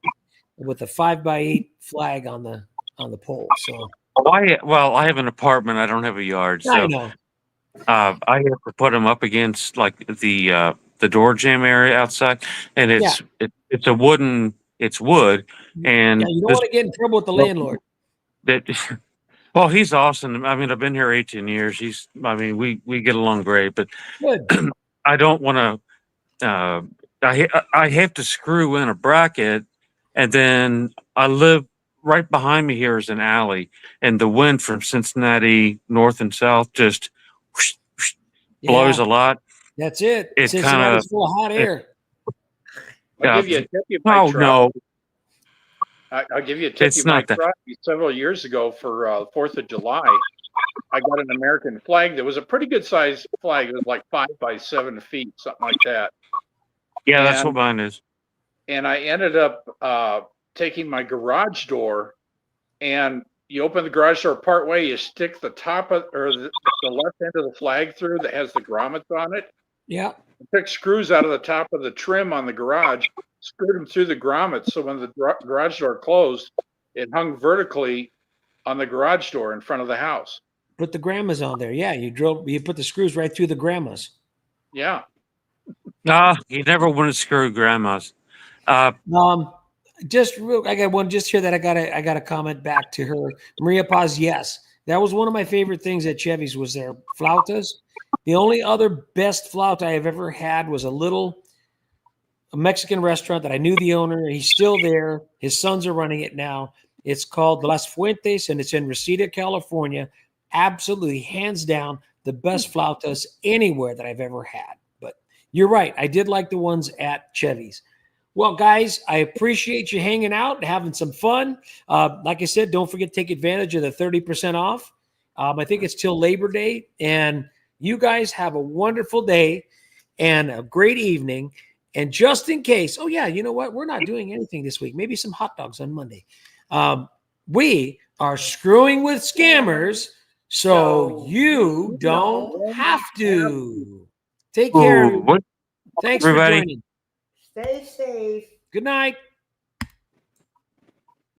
with a 5x8 flag on the pole. So, I have an apartment. I don't have a yard, so I know. I have to put them up against like the door jamb area outside, and it's wood, and you don't want to get in trouble with the landlord. Well, he's awesome. I mean, I've been here 18 years. We get along great, but good. I don't want to. I have to screw in a bracket, and then I live right behind me. Here is an alley, and the wind from Cincinnati north and south just whoosh, whoosh, blows a lot. That's it. It's Cincinnati's full of hot air. I'll give you a tip. You might try. No. I'll give you a tip. You might try. Several years ago for 4th of July, I got an American flag that was a pretty good size flag. It was like 5 by 7 feet, something like that. Yeah, that's what mine is. And I ended up taking my garage door, and you open the garage door part way, you stick the top of the left end of the flag through that has the grommets on it. Yeah. Took screws out of the top of the trim on the garage, screwed them through the grommets, so when the garage door closed, it hung vertically on the garage door in front of the house. Put the grandmas on there. Yeah, you put the screws right through the grandmas. Yeah. You never want to screw grandmas. Just I got one just here that I got to comment back to her. Maria Paz, yes. That was one of my favorite things at Chevy's was their flautas. The only other best flauta I've ever had was a Mexican restaurant that I knew the owner. He's still there. His sons are running it now. It's called Las Fuentes, and it's in Reseda, California. Absolutely, hands down, the best flautas anywhere that I've ever had. But you're right. I did like the ones at Chevy's. Well, guys, I appreciate you hanging out and having some fun. Like I said, don't forget to take advantage of the 30% off. I think it's till Labor Day. And you guys have a wonderful day and a great evening. And just in case, oh, yeah, you know what? We're not doing anything this week. Maybe some hot dogs on Monday. We are screwing with scammers so you don't have to. Take care. Thanks for joining. Stay safe. Good night.